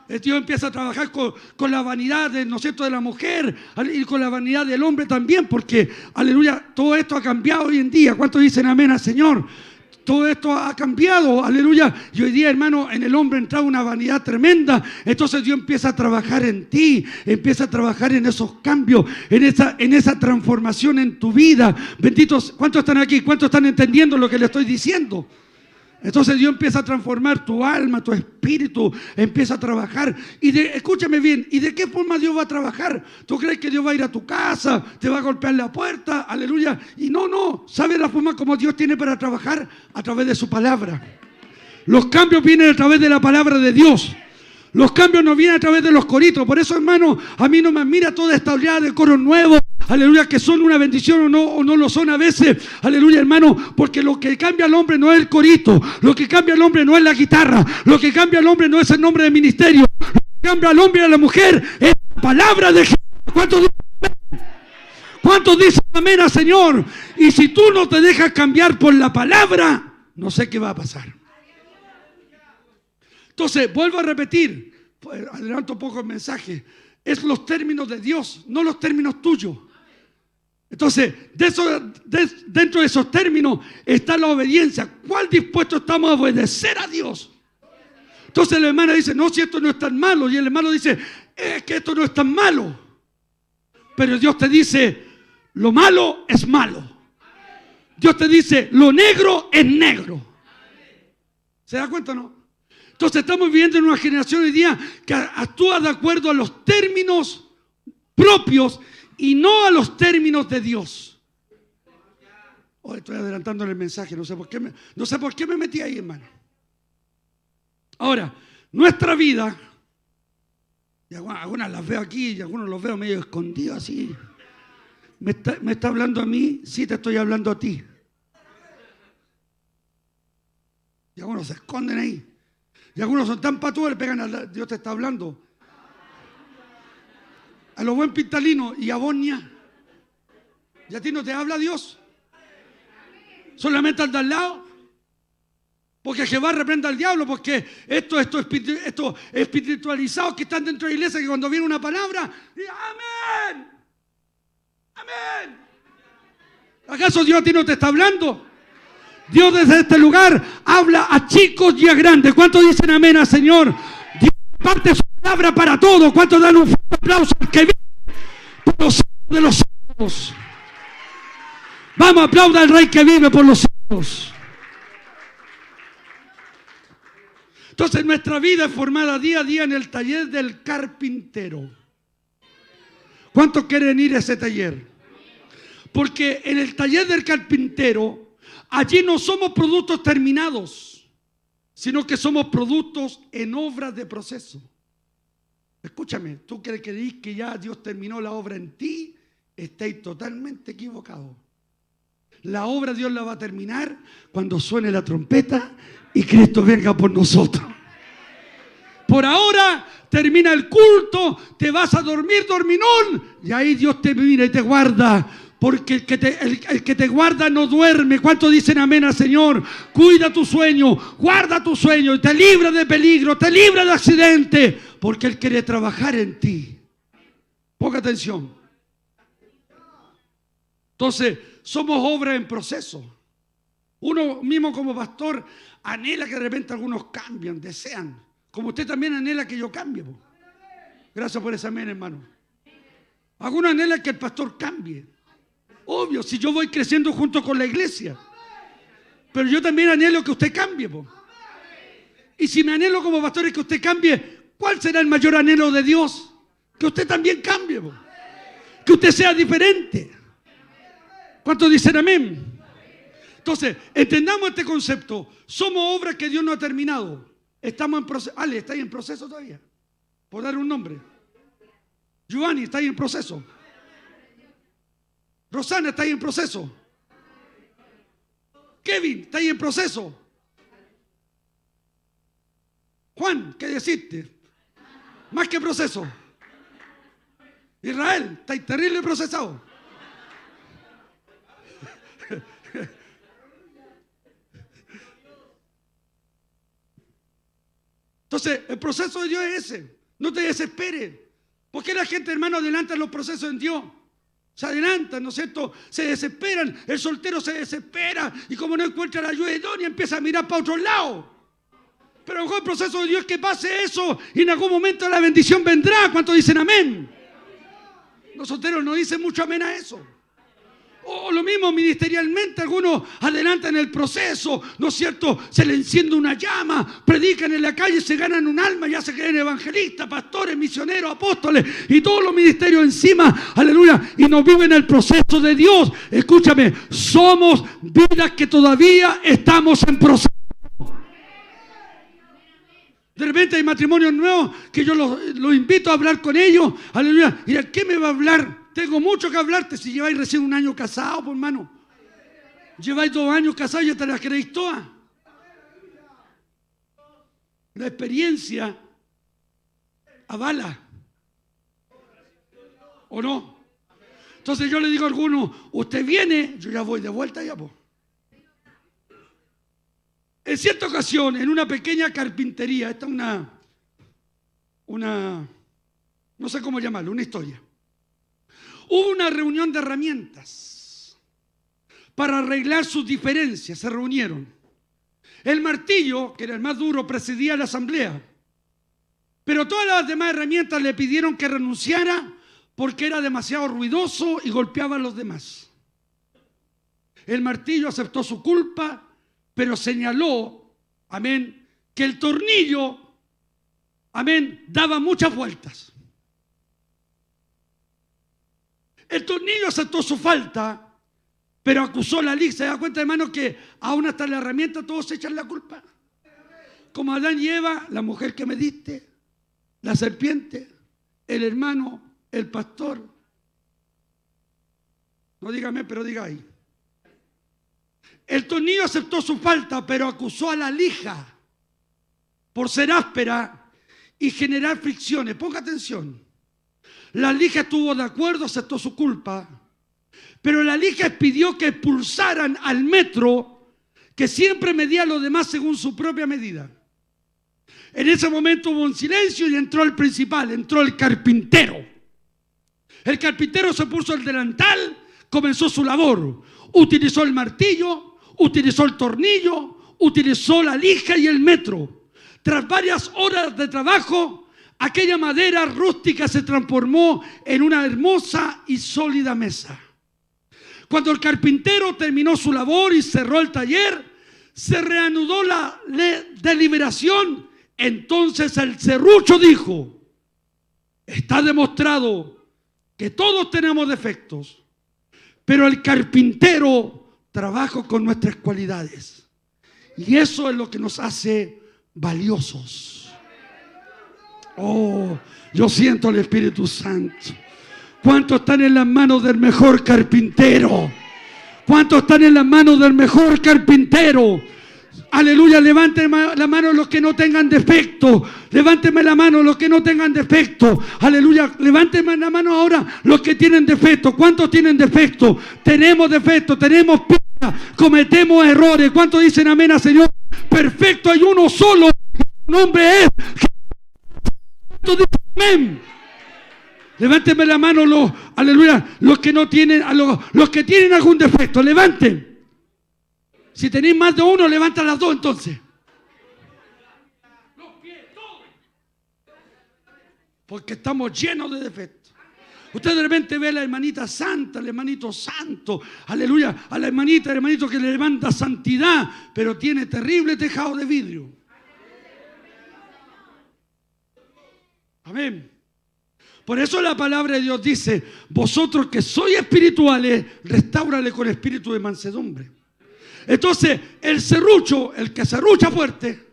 El Dios empieza a trabajar con la vanidad de, ¿no es cierto?, de la mujer y con la vanidad del hombre también, porque, aleluya, todo esto ha cambiado hoy en día. ¿Cuántos dicen amén al Señor? Todo esto ha cambiado, aleluya. Y hoy día, hermano, en el hombre entra una vanidad tremenda. Entonces Dios empieza a trabajar en ti, empieza a trabajar en esos cambios, en esa transformación en tu vida. Benditos, ¿cuántos están aquí? ¿Cuántos están entendiendo lo que le estoy diciendo? Entonces Dios empieza a transformar tu alma, tu espíritu, empieza a trabajar. Escúchame bien, ¿y de qué forma Dios va a trabajar? ¿Tú crees que Dios va a ir a tu casa, te va a golpear la puerta? Aleluya. Y no, ¿sabes la forma como Dios tiene para trabajar? A través de su palabra. Los cambios vienen a través de la palabra de Dios. Los cambios no vienen a través de los coritos. Por eso, hermano, a mí no me admira toda esta oleada de coros nuevos, aleluya, que son una bendición o no lo son a veces, aleluya, hermano, porque lo que cambia al hombre no es el corito, lo que cambia al hombre no es la guitarra, lo que cambia al hombre no es el nombre de ministerio, lo que cambia al hombre y a la mujer es la palabra de Jesús. ¿Cuántos dicen amén al Señor? Y si tú no te dejas cambiar por la palabra, no sé qué va a pasar. Entonces, vuelvo a repetir, adelanto un poco el mensaje, es los términos de Dios, no los términos tuyos. Entonces, dentro de esos términos está la obediencia. ¿Cuál dispuesto estamos a obedecer a Dios? Entonces la hermana dice, no, si esto no es tan malo. Y el hermano dice, es que esto no es tan malo. Pero Dios te dice, lo malo es malo. Dios te dice, lo negro es negro. ¿Se da cuenta o no? Entonces estamos viviendo en una generación hoy día que actúa de acuerdo a los términos propios y no a los términos de Dios. Hoy estoy adelantando el mensaje, no sé por qué me metí ahí, hermano. Ahora, nuestra vida, y algunas las veo aquí y algunos los veo medio escondidos así. ¿Me está hablando a mí? Sí, te estoy hablando a ti. Y algunos se esconden ahí. Y algunos son tan patudos, le pegan a Dios te está hablando. A lo buen pintalino y a Bonia. ¿Y a ti no te habla Dios? Solamente al de al lado. Porque Jehová reprenda al diablo, porque estos espiritualizados que están dentro de la iglesia, que cuando viene una palabra, amén, amén. ¿Acaso Dios a ti no te está hablando? Dios desde este lugar habla a chicos y a grandes. ¿Cuántos dicen amén al Señor? Dios parte su palabra para todos. ¿Cuántos dan un fuerte aplauso al que vive por los siglos de los siglos? Vamos, aplauda al Rey que vive por los siglos. Entonces nuestra vida es formada día a día en el taller del carpintero. ¿Cuántos quieren ir a ese taller? Porque en el taller del carpintero, allí no somos productos terminados, sino que somos productos en obras de proceso. Escúchame, tú que creís que ya Dios terminó la obra en ti, estáis totalmente equivocados. La obra Dios la va a terminar cuando suene la trompeta y Cristo venga por nosotros. Por ahora termina el culto, te vas a dormir dorminón y ahí Dios te mira y te guarda. Porque el que te guarda no duerme. ¿Cuántos dicen amén al Señor? Cuida tu sueño, guarda tu sueño y te libra de peligro, te libra de accidente, porque Él quiere trabajar en ti. Ponga atención. Entonces, somos obra en proceso. Uno mismo como pastor anhela que de repente algunos cambien, desean. Como usted también anhela que yo cambie. Gracias por ese amén, hermano. Algunos anhelan que el pastor cambie. Obvio, si yo voy creciendo junto con la iglesia. Pero yo también anhelo que usted cambie. Y si me anhelo como pastor es que usted cambie, ¿cuál será el mayor anhelo de Dios? Que usted también cambie. Que usted sea diferente. ¿Cuántos dicen amén? Entonces, entendamos este concepto. Somos obra que Dios no ha terminado. Estamos en proceso. Ale, ¿está ahí en proceso todavía? Por dar un nombre. Giovanni, ¿está ahí en proceso? Rosana, ¿está ahí en proceso? Kevin, ¿está ahí en proceso? Juan, ¿qué deciste? Más que proceso. Israel, ¿está ahí terrible procesado? Entonces, el proceso de Dios es ese. No te desesperes. ¿Por qué la gente, hermano, adelanta los procesos en Dios? Se adelantan, ¿no es cierto? Se desesperan. El soltero se desespera y como no encuentra la ayuda idónea empieza a mirar para otro lado. Pero a lo mejor el proceso de Dios es que pase eso y en algún momento la bendición vendrá. ¿Cuántos dicen amén? Los solteros no dicen mucho amén a eso. O lo mismo ministerialmente, algunos adelantan el proceso, ¿no es cierto? Se le enciende una llama, predican en la calle, se ganan un alma, ya se creen evangelistas, pastores, misioneros, apóstoles y todos los ministerios encima, aleluya, y no viven el proceso de Dios. Escúchame, somos vidas que todavía estamos en proceso. De repente hay matrimonios nuevos que yo los invito a hablar con ellos, aleluya, y ¿a qué me va a hablar? Tengo mucho que hablarte si lleváis recién un año casado, pues hermano. Lleváis 2 años casados y ya te las creéis todas. La experiencia avala. ¿O no? Entonces yo le digo a algunos, usted viene, yo ya voy de vuelta ya, pues. En cierta ocasión, en una pequeña carpintería, esta es una, no sé cómo llamarlo, una historia. Hubo una reunión de herramientas para arreglar sus diferencias. Se reunieron. El martillo, que era el más duro, presidía la asamblea. Pero todas las demás herramientas le pidieron que renunciara porque era demasiado ruidoso y golpeaba a los demás. El martillo aceptó su culpa, pero señaló, amén, que el tornillo, amén, daba muchas vueltas. El tornillo aceptó su falta, pero acusó la lija. ¿Se da cuenta, hermano, que aún hasta la herramienta todos se echan la culpa? Como Adán y Eva, la mujer que me diste, la serpiente, el hermano, el pastor. No dígame, pero diga ahí. El tornillo aceptó su falta, pero acusó a la lija por ser áspera y generar fricciones. Ponga atención. La lija estuvo de acuerdo, aceptó su culpa, pero la lija pidió que expulsaran al metro que siempre medía a los demás según su propia medida. En ese momento hubo un silencio y entró el principal, entró el carpintero. El carpintero se puso el delantal, comenzó su labor, utilizó el martillo, utilizó el tornillo, utilizó la lija y el metro. Tras varias horas de trabajo, aquella madera rústica se transformó en una hermosa y sólida mesa. Cuando el carpintero terminó su labor y cerró el taller, se reanudó la deliberación. Entonces el serrucho dijo: está demostrado que todos tenemos defectos, pero el carpintero trabaja con nuestras cualidades. Y eso es lo que nos hace valiosos. Oh, yo siento el Espíritu Santo. ¿Cuántos están en las manos del mejor carpintero? ¿Cuántos están en las manos del mejor carpintero? Aleluya, levánteme la mano los que no tengan defecto. Levánteme la mano los que no tengan defecto. Aleluya, levánteme la mano ahora los que tienen defecto. ¿Cuántos tienen defecto? Tenemos defecto, tenemos piedra, cometemos errores. ¿Cuántos dicen amén al Señor? Perfecto hay uno solo, su nombre es Jesús. ¿Cuántos dicen amén? Levánteme la mano los que no tienen, los que tienen algún defecto. Levanten. Si tenéis más de uno, levanta las dos entonces. Los pies, todos. Porque estamos llenos de defectos. Usted de repente ve a la hermanita santa, al hermanito santo, aleluya, a la hermanita, el hermanito que le levanta santidad, pero tiene terrible tejado de vidrio. Amén. Por eso la palabra de Dios dice: vosotros que sois espirituales, restáurale con espíritu de mansedumbre. Entonces, el serrucho, el que serrucha fuerte,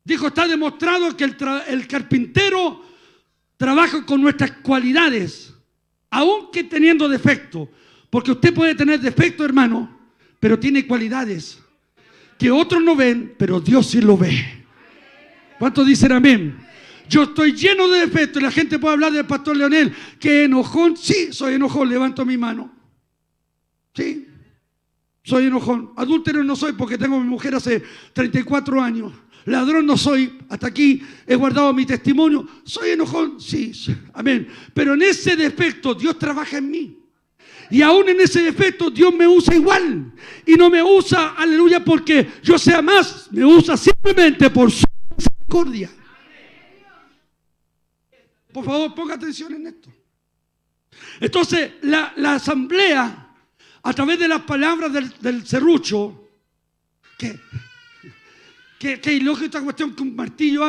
dijo, está demostrado que el carpintero trabaja con nuestras cualidades, aunque teniendo defecto. Porque usted puede tener defecto, hermano, pero tiene cualidades que otros no ven, pero Dios sí lo ve. ¿Cuántos dicen amén? Yo estoy lleno de defectos y la gente puede hablar del pastor Leonel, que enojón. Sí, soy enojón, levanto mi mano. Sí. Soy enojón. Adúltero no soy porque tengo a mi mujer hace 34 años. Ladrón no soy. Hasta aquí he guardado mi testimonio. Soy enojón. Sí. Amén. Pero en ese defecto Dios trabaja en mí. Y aún en ese defecto Dios me usa igual. Y no me usa, aleluya, porque yo sea más. Me usa simplemente por su misericordia. Por favor, ponga atención en esto. Entonces, la asamblea, a través de las palabras del serrucho, que ilógica esta cuestión que un martillo,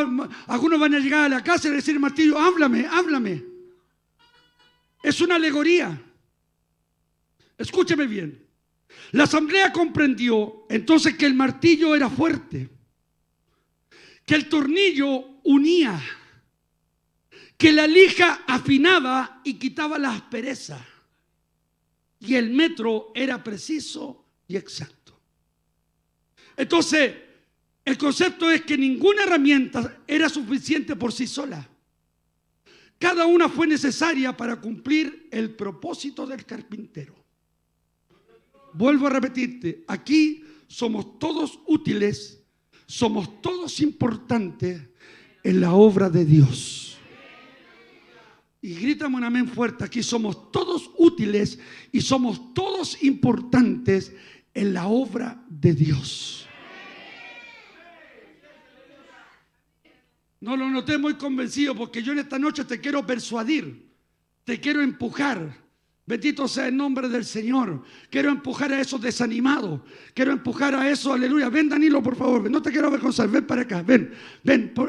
algunos van a llegar a la casa y decir: martillo, háblame, háblame. Es una alegoría. Escúcheme bien. La asamblea comprendió entonces que el martillo era fuerte, que el tornillo unía, que la lija afinaba y quitaba la aspereza. Y el metro era preciso y exacto. Entonces, el concepto es que ninguna herramienta era suficiente por sí sola. Cada una fue necesaria para cumplir el propósito del carpintero. Vuelvo a repetirte, aquí somos todos útiles, somos todos importantes en la obra de Dios. Y grítame un amén fuerte. Aquí somos todos útiles y somos todos importantes en la obra de Dios. No lo noté muy convencido, porque yo en esta noche te quiero persuadir, te quiero empujar. Bendito sea el nombre del Señor. Quiero empujar a esos desanimados. Quiero empujar a esos, aleluya. Ven, Danilo, por favor. No te quiero avergonzar. Ven para acá. Ven,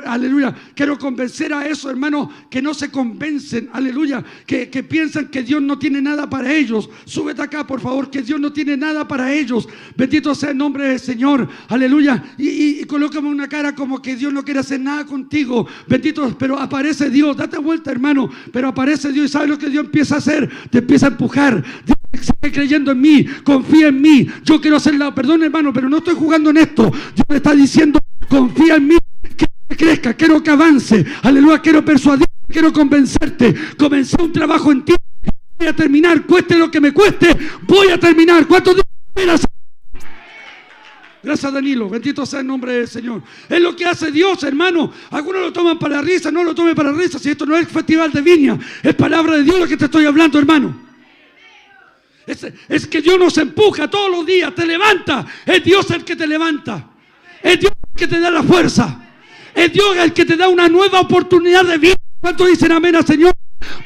aleluya. Quiero convencer a esos hermanos que no se convencen, aleluya, que piensan que Dios no tiene nada para ellos. Súbete acá, por favor, que Dios no tiene nada para ellos. Bendito sea el nombre del Señor. Aleluya. Y colócame una cara como que Dios no quiere hacer nada contigo. Bendito, pero aparece Dios. Date vuelta, hermano. Pero aparece Dios. ¿Y sabes lo que Dios empieza a hacer? Te empieza a empujar. Dios sigue creyendo en mí, confía en mí. Yo quiero hacer perdón, hermano, pero no estoy jugando en esto. Dios me está diciendo: confía en mí, quiero que crezca, quiero que avance. Aleluya, quiero persuadirte, quiero convencerte. Comencé un trabajo en ti, voy a terminar, cueste lo que me cueste, voy a terminar. ¿Cuántos días? Gracias, Danilo. Bendito sea el nombre del Señor. Es lo que hace Dios, hermano. Algunos lo toman para risa. No lo tomen para risa. Si esto no es festival de viña, es palabra de Dios lo que te estoy hablando, hermano. Es que Dios nos empuja todos los días. Te levanta. Es Dios el que te levanta. Es Dios el que te da la fuerza. Es Dios el que te da una nueva oportunidad de vida. ¿Cuántos dicen amén al Señor?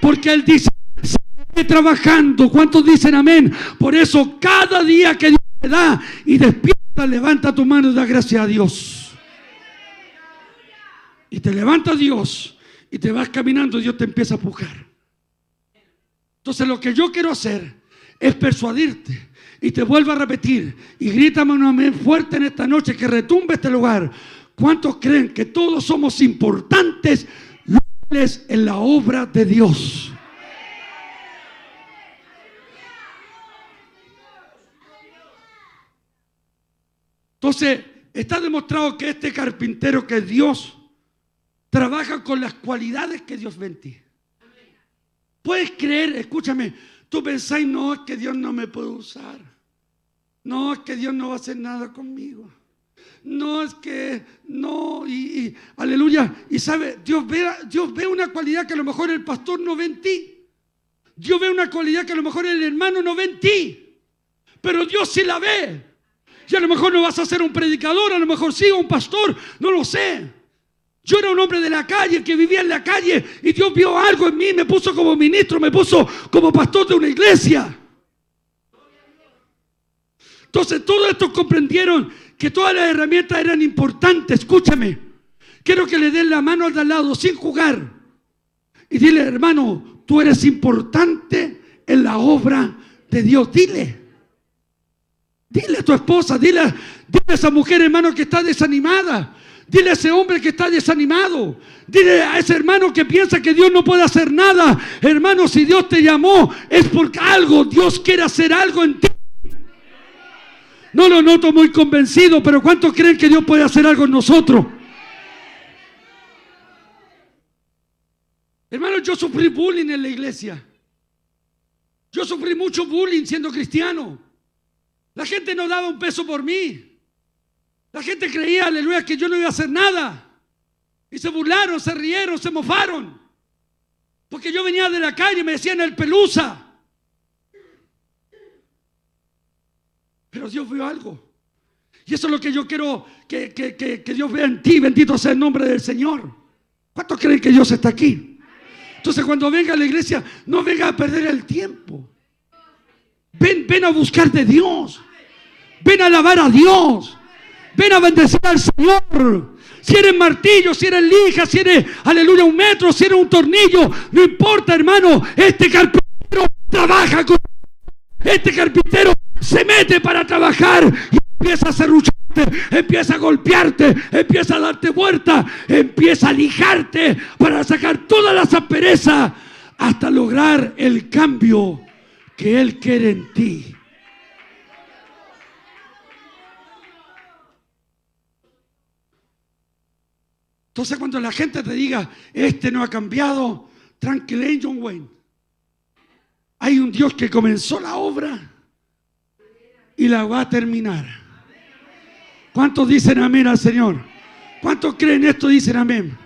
Porque Él dice: sigue trabajando. ¿Cuántos dicen amén? Por eso cada día que Dios te da y despierta, levanta tu mano y da gracias a Dios. Y te levanta Dios y te vas caminando y Dios te empieza a empujar. Entonces lo que yo quiero hacer es persuadirte. Y te vuelvo a repetir, y grítame un amén fuerte en esta noche, que retumbe este lugar. ¿Cuántos creen que todos somos importantes en la obra de Dios? Entonces, está demostrado que este carpintero, que es Dios, trabaja con las cualidades que Dios ve en ti. Puedes creer, escúchame, tú pensáis, no, es que Dios no me puede usar. No, es que Dios no va a hacer nada conmigo. No, es que no, aleluya. Y sabe, Dios ve una cualidad que a lo mejor el pastor no ve en ti. Dios ve una cualidad que a lo mejor el hermano no ve en ti. Pero Dios sí la ve. Y a lo mejor no vas a ser un predicador, a lo mejor sí, un pastor, no lo sé. Yo era un hombre de la calle, que vivía en la calle, y Dios vio algo en mí, me puso como ministro, me puso como pastor de una iglesia. Entonces todos estos comprendieron que todas las herramientas eran importantes. Escúchame, quiero que le den la mano al de al lado sin jugar y dile: hermano, tú eres importante en la obra de Dios. Dile a tu esposa, dile a esa mujer, hermano, que está desanimada. Dile a ese hombre que está desanimado. Dile a ese hermano que piensa que Dios no puede hacer nada: hermano, si Dios te llamó es porque algo, Dios quiere hacer algo en ti. No lo noto muy convencido, pero ¿cuántos creen que Dios puede hacer algo en nosotros? Hermano, yo sufrí bullying en la iglesia. Yo sufrí mucho bullying siendo cristiano. La gente no daba un peso por mí. La gente creía, aleluya, que yo no iba a hacer nada. Y se burlaron, se rieron, se mofaron. Porque yo venía de la calle y me decían el pelusa. Pero Dios vio algo. Y eso es lo que yo quiero que Dios vea en ti. Bendito sea el nombre del Señor. ¿Cuántos creen que Dios está aquí? Entonces, cuando venga a la iglesia, no venga a perder el tiempo. Ven a buscar de Dios. Ven a alabar a Dios. Ven a bendecir al Señor. Si eres martillo, si eres lija, si eres, aleluya, un metro, si eres un tornillo, no importa, hermano. Este carpintero trabaja con... Este carpintero se mete para trabajar y empieza a serrucharte, empieza a golpearte, empieza a darte vuelta, empieza a lijarte para sacar todas las asperezas hasta lograr el cambio que Él quiere en ti. Entonces, cuando la gente te diga: este no ha cambiado, tranquilo, John Wayne. Hay un Dios que comenzó la obra y la va a terminar. ¿Cuántos dicen amén al Señor? ¿Cuántos creen esto? Dicen amén.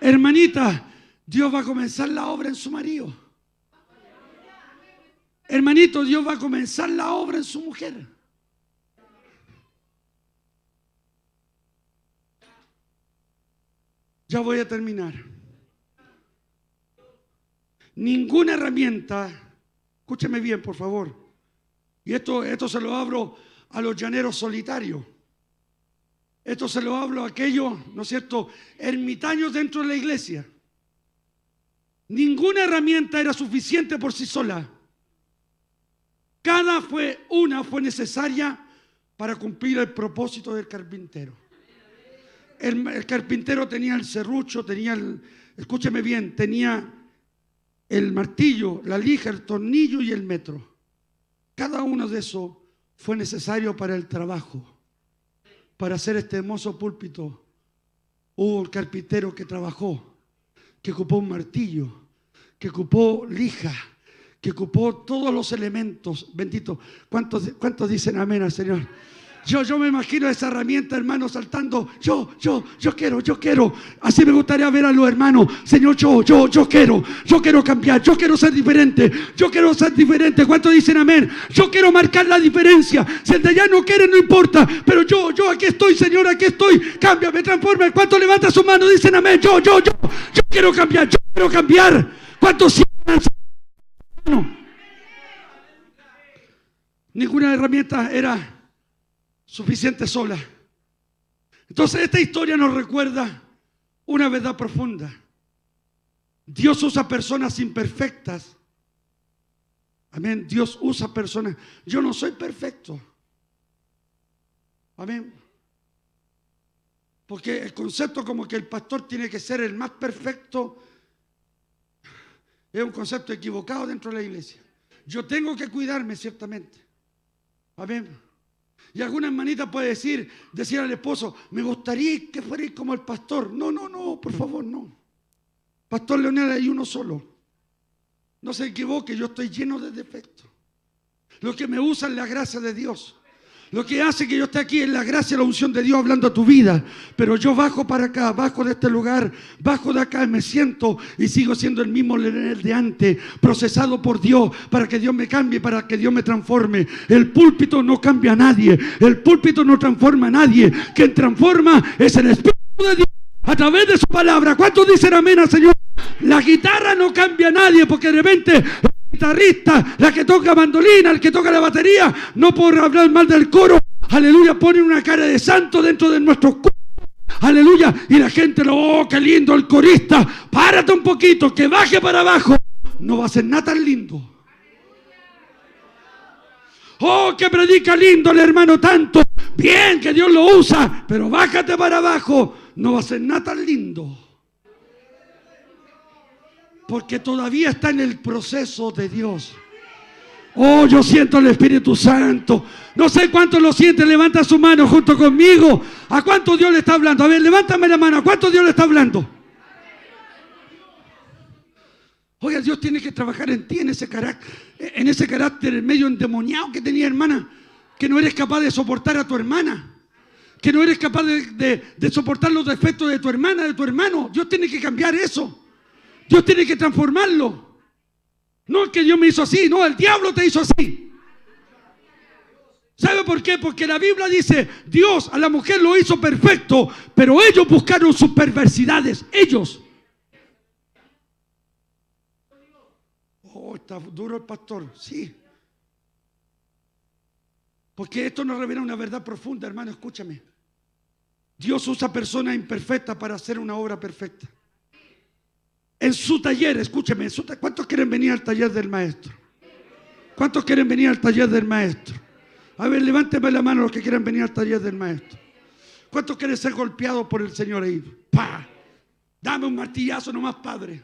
Hermanita, Dios va a comenzar la obra en su marido. Hermanito, Dios va a comenzar la obra en su mujer. Ya voy a terminar. Ninguna herramienta, escúcheme bien, por favor, y esto se lo hablo a los llaneros solitarios. Esto se lo hablo a aquellos, ¿no es cierto?, ermitaños dentro de la iglesia. Ninguna herramienta era suficiente por sí sola. Cada una fue necesaria para cumplir el propósito del carpintero. El carpintero tenía el serrucho, escúcheme bien, tenía el martillo, la lija, el tornillo y el metro. Cada uno de esos fue necesario para el trabajo. Para hacer este hermoso púlpito, hubo un carpintero que trabajó, que ocupó un martillo, que ocupó lija, que ocupó todos los elementos. Bendito. ¿Cuántos dicen amén al Señor? Yo me imagino esa herramienta, hermano, saltando. Yo quiero. Así me gustaría ver a los hermanos. Señor, yo quiero cambiar, yo quiero ser diferente. ¿Cuántos dicen amén? Yo quiero marcar la diferencia. Si el de allá no quiere, no importa. Pero yo aquí estoy, Señor, aquí estoy. Cámbiame, transforma. ¿Cuántos levanta su mano? Dicen amén. Yo quiero cambiar. ¿Cuántos sienten? No. Ninguna herramienta era suficiente sola. Entonces esta historia nos recuerda una verdad profunda. Dios usa personas imperfectas. Amén. Dios usa personas. Yo no soy perfecto. Amén. Porque el concepto como que el pastor tiene que ser el más perfecto es un concepto equivocado dentro de la iglesia. Yo tengo que cuidarme, ciertamente. Amén. Y alguna hermanita puede decir al esposo, me gustaría que fuerais como el pastor. No, no, no, por favor, no. Pastor Leonel, hay uno solo. No se equivoque, yo estoy lleno de defectos. Lo que me usa es la gracia de Dios. Lo que hace que yo esté aquí es la gracia y la unción de Dios hablando a tu vida. Pero yo bajo para acá, bajo de este lugar, bajo de acá y me siento y sigo siendo el mismo Leonel de antes, procesado por Dios para que Dios me cambie, para que Dios me transforme. El púlpito no cambia a nadie, el púlpito no transforma a nadie. Quien transforma es el Espíritu de Dios a través de su palabra. ¿Cuántos dicen amén al Señor? La guitarra no cambia a nadie, porque de repente guitarrista, la que toca mandolina, el que toca la batería, no por hablar mal del coro, aleluya, ponen una cara de santo dentro de nuestros coros, aleluya, y la gente, oh, qué lindo el corista, párate un poquito, que baje para abajo, no va a ser nada tan lindo. Oh, que predica lindo el hermano tanto, bien, que Dios lo usa, pero bájate para abajo, no va a ser nada tan lindo. Porque todavía está en el proceso de Dios. Oh, yo siento el Espíritu Santo. No sé cuántos lo sienten. Levanta su mano junto conmigo. ¿A cuánto Dios le está hablando? A ver, levántame la mano. ¿A cuánto Dios le está hablando? Oiga, Dios tiene que trabajar en ti, en ese carácter medio endemoniado que tenía, hermana. Que no eres capaz de soportar a tu hermana. Que no eres capaz de soportar los defectos de tu hermana, de tu hermano. Dios tiene que cambiar eso. Dios tiene que transformarlo. No es que Dios me hizo así, no, el diablo te hizo así. ¿Sabe por qué? Porque la Biblia dice, Dios a la mujer lo hizo perfecto, pero ellos buscaron sus perversidades, ellos. Oh, está duro el pastor, sí. Porque esto nos revela una verdad profunda, hermano, escúchame. Dios usa personas imperfectas para hacer una obra perfecta. En su taller, escúcheme, ¿cuántos quieren venir al taller del maestro? ¿Cuántos quieren venir al taller del maestro? A ver, levánteme la mano los que quieran venir al taller del maestro. ¿Cuántos quieren ser golpeados por el Señor ahí? ¡Pah! Dame un martillazo nomás, Padre.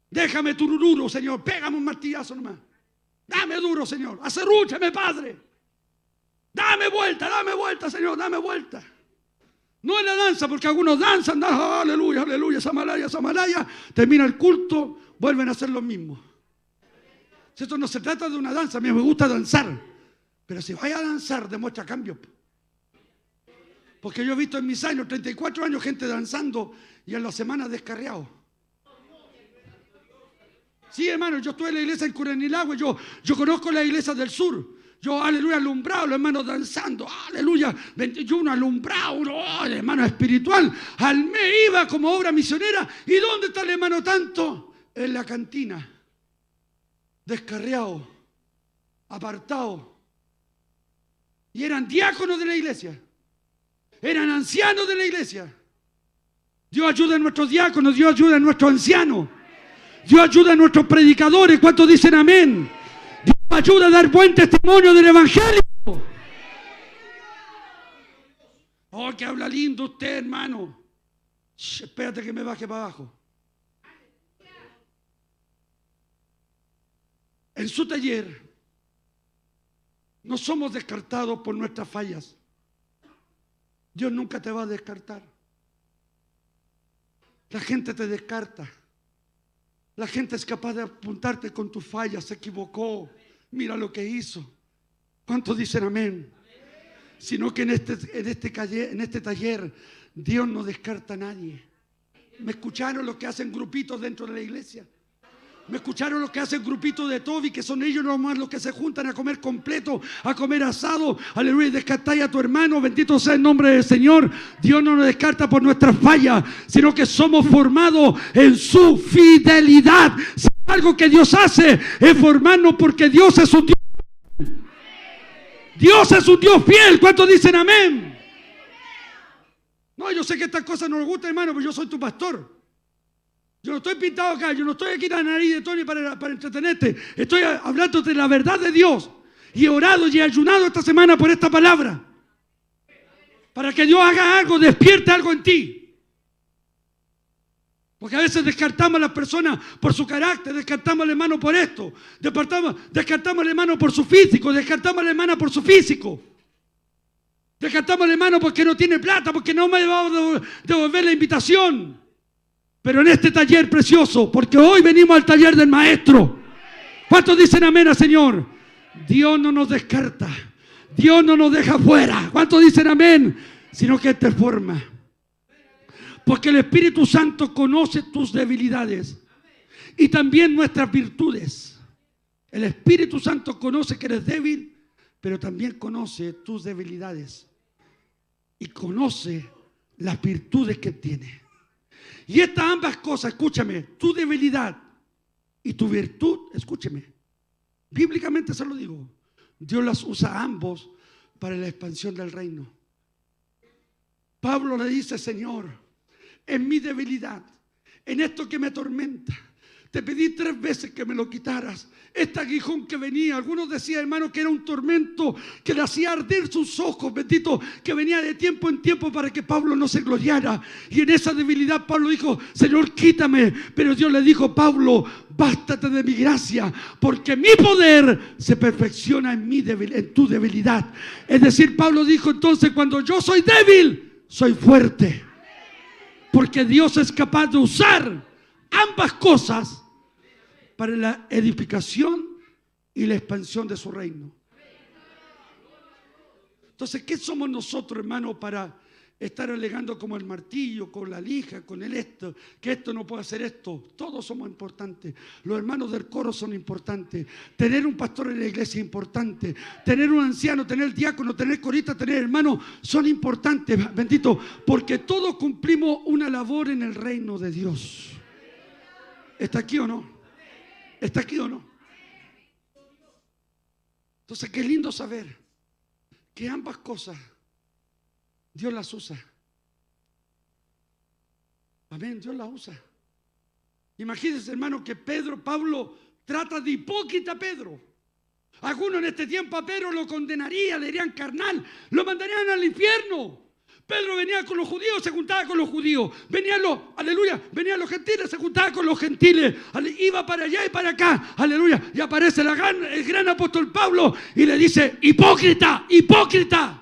Déjame tu duro, Señor. Pégame un martillazo nomás. Dame duro, Señor. Acerrúchame, Padre. Dame vuelta, Señor, dame vuelta. No en la danza, porque algunos danzan, aleluya, aleluya, Samalaya, Samalaya. Termina el culto, vuelven a hacer lo mismo. Esto no se trata de una danza, a mí me gusta danzar. Pero si vaya a danzar, demuestra cambio. Porque yo he visto en mis años, 34 años, gente danzando y en las semanas descarriado. Sí, hermano, yo estuve en la iglesia en Curanilagüe, yo conozco la iglesia del sur. Yo, aleluya, alumbrado, los hermanos danzando, aleluya, 21 alumbrado, oh, el hermano espiritual. Al mes iba como obra misionera. ¿Y dónde está el hermano tanto? En la cantina, descarriado, apartado. Y eran diáconos de la iglesia, eran ancianos de la iglesia. Dios ayuda a nuestros diáconos, Dios ayuda a nuestros ancianos, Dios ayuda a nuestros predicadores. ¿Cuántos dicen amén? Dios ayuda a dar buen testimonio del evangelio. Oh, que habla lindo usted, hermano. Espérate que me baje para abajo. En su taller no somos descartados por nuestras fallas. Dios nunca te va a descartar. La gente te descarta. La gente es capaz de apuntarte con tus fallas. Se equivocó. Mira lo que hizo. ¿Cuántos dicen amén? Sino que en este taller Dios no descarta a nadie. ¿Me escucharon los que hacen grupitos dentro de la iglesia? ¿Me escucharon los que hacen grupitos de Toby, que son ellos nomás los que se juntan a comer completo, a comer asado? Aleluya, y descartáis a tu hermano. Bendito sea el nombre del Señor. Dios no nos descarta por nuestras fallas, sino que somos formados en su fidelidad. Si algo que Dios hace es formarnos, porque Dios es un Dios. Dios es un Dios fiel. ¿Cuántos dicen amén? No, yo sé que estas cosas no nos gustan, hermano, pero yo soy tu pastor. Yo no estoy pintado acá, yo no estoy aquí en la nariz de Tony para entretenerte. Estoy hablando de la verdad de Dios. Y he orado y he ayunado esta semana por esta palabra. Para que Dios haga algo, despierte algo en ti. Porque a veces descartamos a las personas por su carácter, descartamos al hermano por esto, descartamos al hermano por su físico, descartamos a la hermana por su físico. Descartamos al hermano porque no tiene plata, porque no me va a devolver la invitación. Pero en este taller precioso, porque hoy venimos al taller del maestro. ¿Cuántos dicen amén al Señor? Dios no nos descarta. Dios no nos deja fuera. ¿Cuántos dicen amén? Sino que te forma. Porque el Espíritu Santo conoce tus debilidades y también nuestras virtudes. El Espíritu Santo conoce que eres débil, pero también conoce tus debilidades y conoce las virtudes que tienes. Y estas ambas cosas, escúchame, tu debilidad y tu virtud, escúchame, bíblicamente se lo digo, Dios las usa a ambos para la expansión del reino. Pablo le dice: Señor, en mi debilidad, en esto que me atormenta, te pedí 3 veces que me lo quitaras. Este aguijón que venía, algunos decían, hermano, que era un tormento que le hacía arder sus ojos, bendito, que venía de tiempo en tiempo para que Pablo no se gloriara. Y en esa debilidad Pablo dijo: Señor, quítame. Pero Dios le dijo: Pablo, bástate de mi gracia, porque mi poder se perfecciona en tu debilidad. Es decir, Pablo dijo entonces: cuando yo soy débil, soy fuerte. Porque Dios es capaz de usar ambas cosas para la edificación y la expansión de su reino. Entonces, ¿qué somos nosotros, hermano, para estar alegando como el martillo, con la lija, con el esto, que esto no puede hacer esto? Todos somos importantes. Los hermanos del coro son importantes. Tener un pastor en la iglesia es importante. Tener un anciano, tener diácono, tener corista, tener hermanos son importantes, bendito, porque todos cumplimos una labor en el reino de Dios. ¿Está aquí o no? ¿Está aquí o no? Entonces, qué lindo saber que ambas cosas Dios las usa. Amén, Dios las usa. Imagínense, hermano, que Pablo trata de hipócrita a Pedro. Algunos en este tiempo a Pedro lo condenarían, le dirían carnal, lo mandarían al infierno. Pedro venía con los judíos, se juntaba con los judíos. Venían los gentiles, se juntaba con los gentiles. Iba para allá y para acá, aleluya. Y aparece el gran apóstol Pablo y le dice: hipócrita, hipócrita.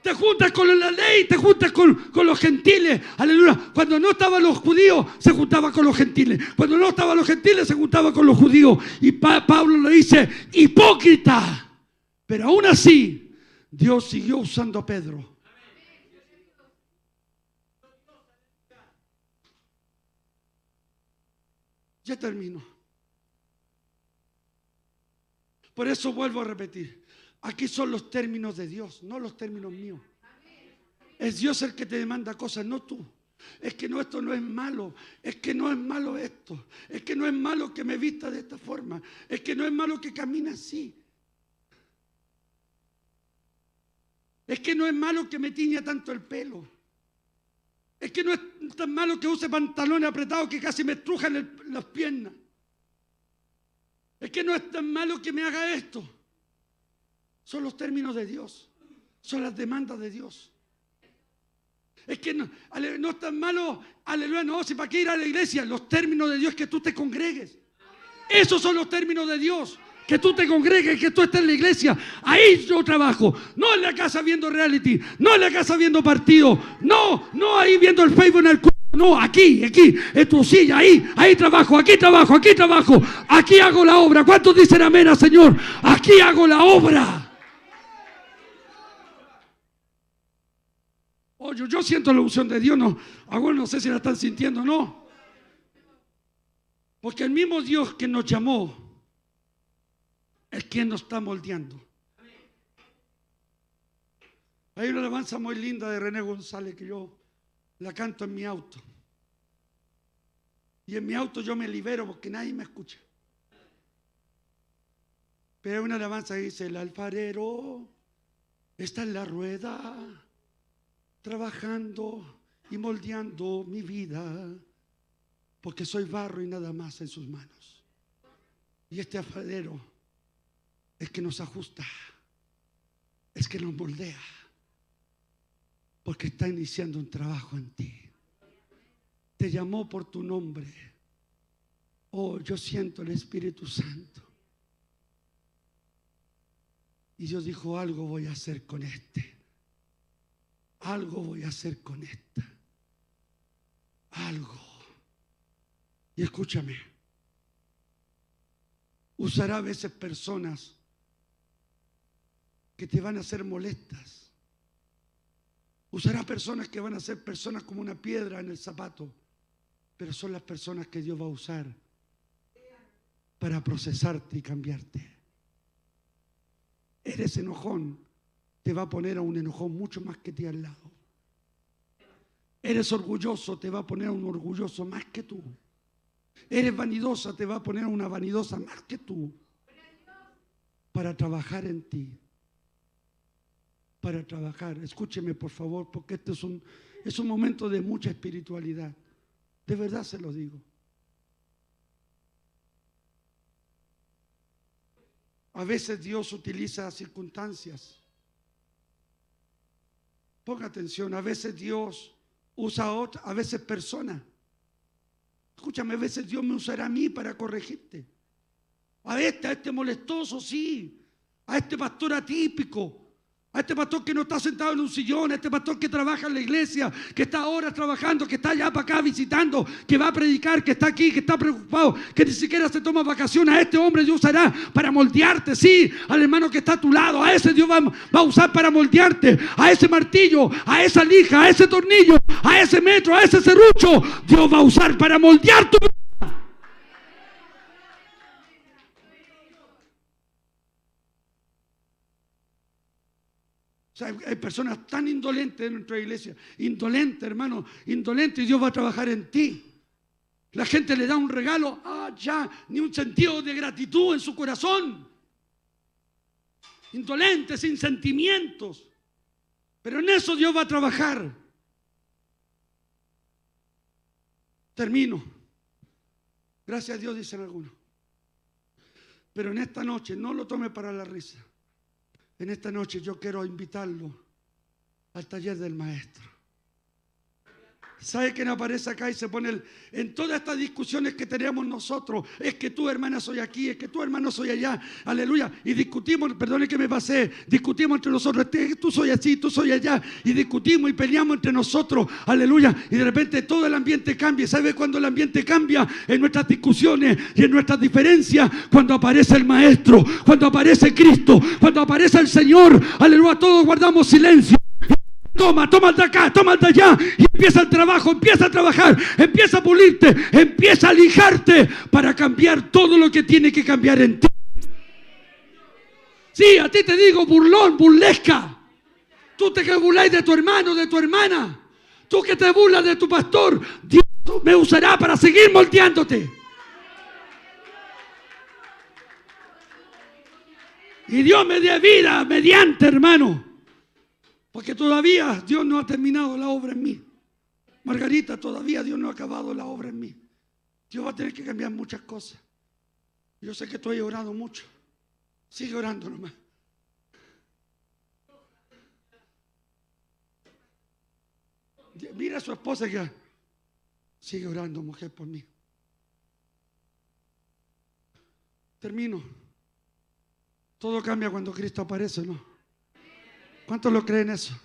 Te juntas con la ley, te juntas con los gentiles, aleluya. Cuando no estaban los judíos, se juntaba con los gentiles. Cuando no estaban los gentiles, se juntaba con los judíos. Y Pablo le dice: hipócrita. Pero aún así, Dios siguió usando a Pedro. Ya termino. Por eso vuelvo a repetir. Aquí son los términos de Dios, no los términos míos. Es Dios el que te demanda cosas, no tú. Es que no, esto no es malo. Es que no es malo esto. Es que no es malo que me vista de esta forma. Es que no es malo que camine así. Es que no es malo que me tiña tanto el pelo. Es que no es tan malo que use pantalones apretados que casi me estrujan las piernas. Es que no es tan malo que me haga esto. Son los términos de Dios. Son las demandas de Dios. Es que no es tan malo, aleluya, no, si para qué ir a la iglesia. Los términos de Dios es que tú te congregues. Esos son los términos de Dios. Que tú te congregues, que tú estés en la iglesia. Ahí yo trabajo. No en la casa viendo reality. No en la casa viendo partido. No ahí viendo el Facebook en el culto. No, aquí, en tu silla, ahí trabajo, aquí trabajo. Aquí hago la obra. ¿Cuántos dicen amén al Señor? Aquí hago la obra. Oye, yo siento la unción de Dios, no. Algunos no sé si la están sintiendo, no. Porque el mismo Dios que nos llamó es quien nos está moldeando. Hay una alabanza muy linda de René González que yo la canto en mi auto. Y en mi auto yo me libero porque nadie me escucha. Pero hay una alabanza que dice: el alfarero está en la rueda, trabajando y moldeando mi vida, porque soy barro y nada más en sus manos. Y este alfarero es que nos ajusta, es que nos moldea, porque está iniciando un trabajo en ti. Te llamó por tu nombre. Oh, yo siento el Espíritu Santo. Y Dios dijo: algo voy a hacer con este. algo voy a hacer con esta. Algo. Y escúchame, usará a veces personas que te van a ser molestas. Usará personas que van a ser personas como una piedra en el zapato, pero son las personas que Dios va a usar para procesarte y cambiarte. Eres enojón, te va a poner a un enojón mucho más que ti al lado. Eres orgulloso, te va a poner a un orgulloso más que tú. Eres vanidosa, te va a poner a una vanidosa más que tú. Para trabajar en ti. Para trabajar. Escúcheme por favor, porque este es un momento de mucha espiritualidad. De verdad se lo digo. A veces Dios utiliza circunstancias. Ponga atención, a veces Dios usa a veces personas. Escúchame, a veces Dios me usará a mí para corregirte. A este molestoso, sí. A este pastor atípico. A este pastor que no está sentado en un sillón, a este pastor que trabaja en la iglesia, que está ahora trabajando, que está allá para acá visitando, que va a predicar, que está aquí, que está preocupado, que ni siquiera se toma vacaciones. A este hombre Dios usará para moldearte, sí. Al hermano que está a tu lado, a ese Dios va a usar para moldearte. A ese martillo, a esa lija, a ese tornillo, a ese metro, a ese serrucho, Dios va a usar para moldear tu vida. O sea, hay personas tan indolentes en nuestra iglesia. Indolentes, hermano, indolentes, y Dios va a trabajar en ti. La gente le da un regalo, ya, ni un sentido de gratitud en su corazón. Indolentes, sin sentimientos. Pero en eso Dios va a trabajar. Termino. Gracias a Dios, dicen algunos. Pero en esta noche, no lo tome para la risa. En esta noche yo quiero invitarlo al taller del maestro. ¿Sabe quién aparece acá y se pone en todas estas discusiones que tenemos nosotros? Es que tú, hermana, soy aquí, es que tú, hermano, soy allá. Aleluya. Y discutimos, perdone que me pasé, discutimos entre nosotros. Tú soy así, tú soy allá. Y discutimos y peleamos entre nosotros. Aleluya. Y de repente todo el ambiente cambia. ¿Sabe cuándo el ambiente cambia? En nuestras discusiones y en nuestras diferencias. Cuando aparece el maestro, cuando aparece Cristo, cuando aparece el Señor. Aleluya. Todos guardamos silencio. Toma el de acá, toma el de allá. Y empieza el trabajo, empieza a trabajar, empieza a pulirte, empieza a lijarte para cambiar todo lo que tiene que cambiar en ti. Sí, a ti te digo burlón, burlesca. Tú te que burláis de tu hermano, de tu hermana. Tú que te burlas de tu pastor. Dios me usará para seguir moldeándote. Y Dios me dé vida mediante, hermano. Porque todavía Dios no ha terminado la obra en mí. Margarita, todavía Dios no ha acabado la obra en mí. Dios va a tener que cambiar muchas cosas. Yo sé que estoy orando mucho. Sigue orando nomás. Mira a su esposa que sigue orando, mujer, por mí. Termino. Todo cambia cuando Cristo aparece, ¿no? ¿Cuántos lo creen eso?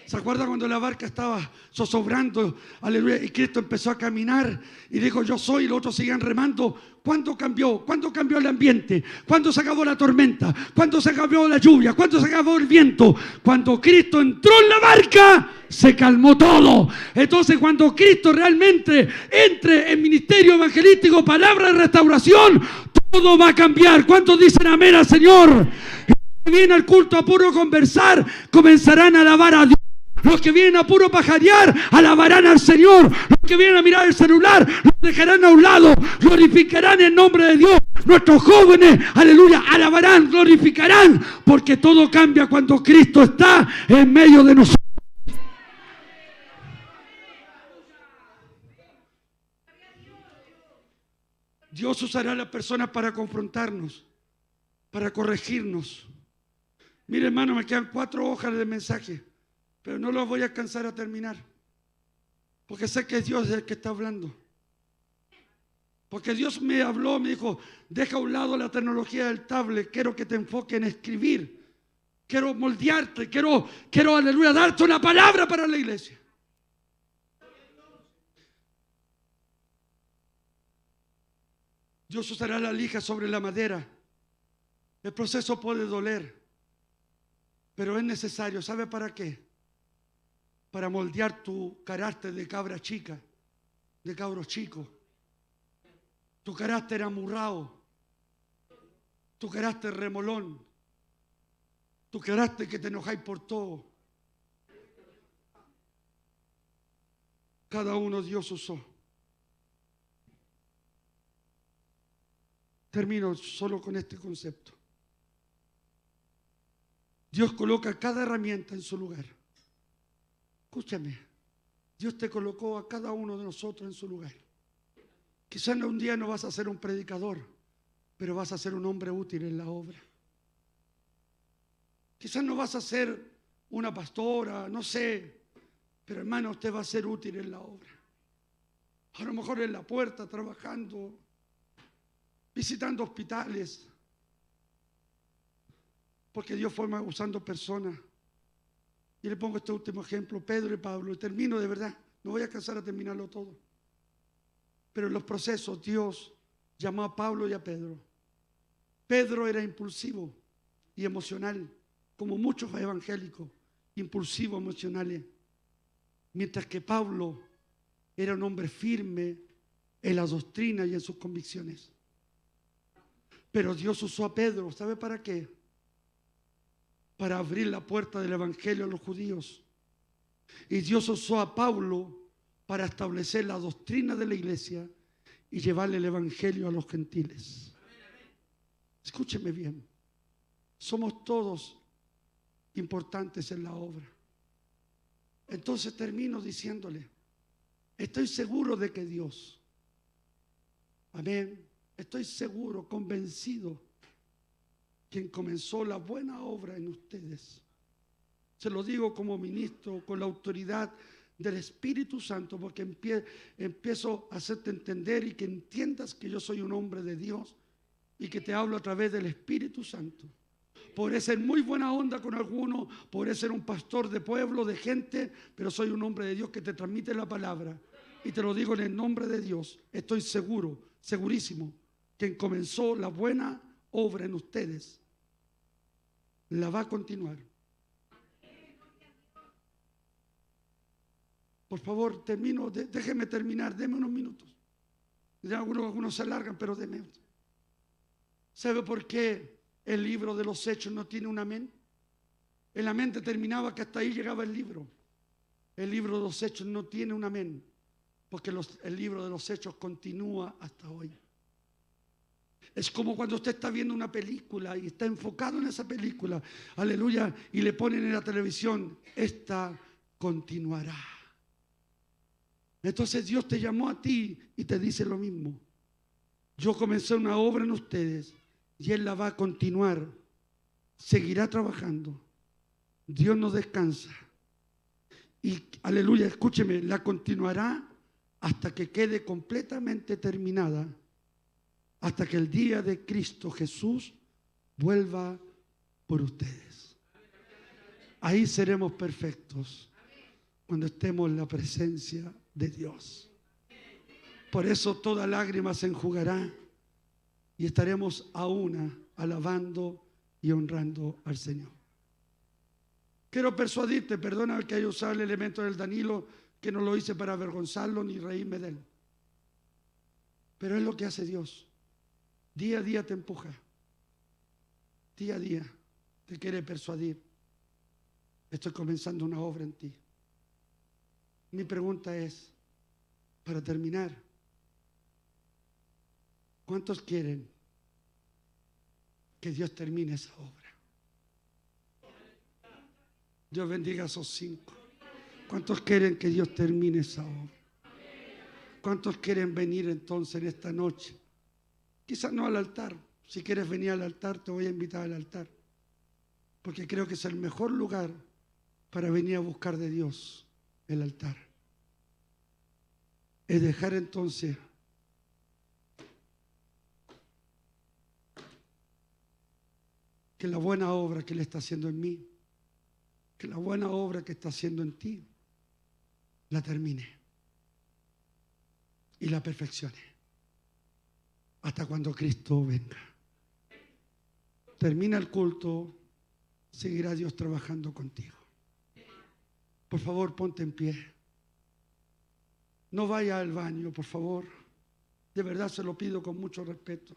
¿Se acuerdan cuando la barca estaba zozobrando? Aleluya. Y Cristo empezó a caminar y dijo, yo soy, y los otros seguían remando. ¿Cuándo cambió? ¿Cuándo cambió el ambiente? ¿Cuándo se acabó la tormenta? ¿Cuándo se acabó la lluvia? ¿Cuándo se acabó el viento? Cuando Cristo entró en la barca, se calmó todo. Entonces, cuando Cristo realmente entre en ministerio evangelístico, palabra de restauración, todo va a cambiar. ¿Cuántos dicen amén al Señor? Los que vienen al culto a puro conversar, comenzarán a alabar a Dios. Los que vienen a puro pajarear, alabarán al Señor. Los que vienen a mirar el celular, los dejarán a un lado, glorificarán el nombre de Dios. Nuestros jóvenes, aleluya, alabarán, glorificarán, porque todo cambia cuando Cristo está en medio de nosotros. Dios usará a las personas para confrontarnos, para corregirnos. Mire, hermano, me quedan 4 hojas de mensaje, pero no los voy a alcanzar a terminar, porque sé que Dios es el que está hablando. Porque Dios me habló, me dijo, deja a un lado la tecnología del tablet, quiero que te enfoques en escribir. Quiero moldearte, quiero, aleluya, darte una palabra para la iglesia. Dios usará la lija sobre la madera. El proceso puede doler, pero es necesario. ¿Sabe para qué? Para moldear tu carácter de cabra chica, de cabro chico. Tu carácter amurrado, tu carácter remolón, tu carácter que te enojáis por todo. Cada uno Dios usó. Termino solo con este concepto. Dios coloca cada herramienta en su lugar. Escúchame, Dios te colocó a cada uno de nosotros en su lugar. Quizás un día no vas a ser un predicador, pero vas a ser un hombre útil en la obra. Quizás no vas a ser una pastora, no sé, pero hermano, usted va a ser útil en la obra. A lo mejor en la puerta, trabajando, visitando hospitales, porque Dios fue usando personas. Y le pongo este último ejemplo, Pedro y Pablo, y termino de verdad, no voy a alcanzar a terminarlo todo. Pero en los procesos Dios llamó a Pablo y a Pedro. Pedro era impulsivo y emocional, como muchos evangélicos, impulsivos, emocionales. Mientras que Pablo era un hombre firme en la doctrina y en sus convicciones. Pero Dios usó a Pedro, ¿sabe para qué? Para abrir la puerta del evangelio a los judíos. Y Dios usó a Pablo para establecer la doctrina de la iglesia y llevarle el evangelio a los gentiles. Escúcheme bien, somos todos importantes en la obra. Entonces termino diciéndole, estoy seguro de que Dios, amén, estoy seguro, convencido, quien comenzó la buena obra en ustedes. Se lo digo como ministro, con la autoridad del Espíritu Santo, porque empiezo a hacerte entender y que entiendas que yo soy un hombre de Dios y que te hablo a través del Espíritu Santo. Podré ser muy buena onda con algunos, podré ser un pastor de pueblo, de gente, pero soy un hombre de Dios que te transmite la palabra. Y te lo digo en el nombre de Dios. Estoy seguro, segurísimo, quien comenzó la buena obra en ustedes, la va a continuar. Por favor, termino, déjeme terminar, deme unos minutos. Algunos se alargan, pero deme. ¿Sabe por qué el libro de los Hechos no tiene un amén? El amén determinaba que hasta ahí llegaba el libro. El libro de los Hechos no tiene un amén, porque el libro de los Hechos continúa hasta hoy. Es como cuando usted está viendo una película y está enfocado en esa película, aleluya, y le ponen en la televisión, esta continuará. Entonces Dios te llamó a ti y te dice lo mismo. Yo comencé una obra en ustedes y Él la va a continuar. Seguirá trabajando. Dios no descansa. Y aleluya, escúcheme, la continuará hasta que quede completamente terminada. Hasta que el día de Cristo Jesús vuelva por ustedes. Ahí seremos perfectos cuando estemos en la presencia de Dios. Por eso toda lágrima se enjugará y estaremos a una alabando y honrando al Señor. Quiero persuadirte, perdona que haya usado el elemento del Danilo, que no lo hice para avergonzarlo ni reírme de él. Pero es lo que hace Dios. Día a día te empuja. Día a día te quiere persuadir. Estoy comenzando una obra en ti. Mi pregunta es, para terminar, ¿cuántos quieren que Dios termine esa obra? Dios bendiga a esos 5. ¿Cuántos quieren que Dios termine esa obra? ¿Cuántos quieren venir entonces en esta noche? Quizás no al altar. Si quieres venir al altar, te voy a invitar al altar. Porque creo que es el mejor lugar para venir a buscar de Dios, el altar. Es dejar entonces que la buena obra que Él está haciendo en mí, que la buena obra que está haciendo en ti, la termine y la perfeccione hasta cuando Cristo venga. Termina el culto, seguirá Dios trabajando contigo. Por favor, ponte en pie. No vaya al baño, por favor. De verdad se lo pido con mucho respeto.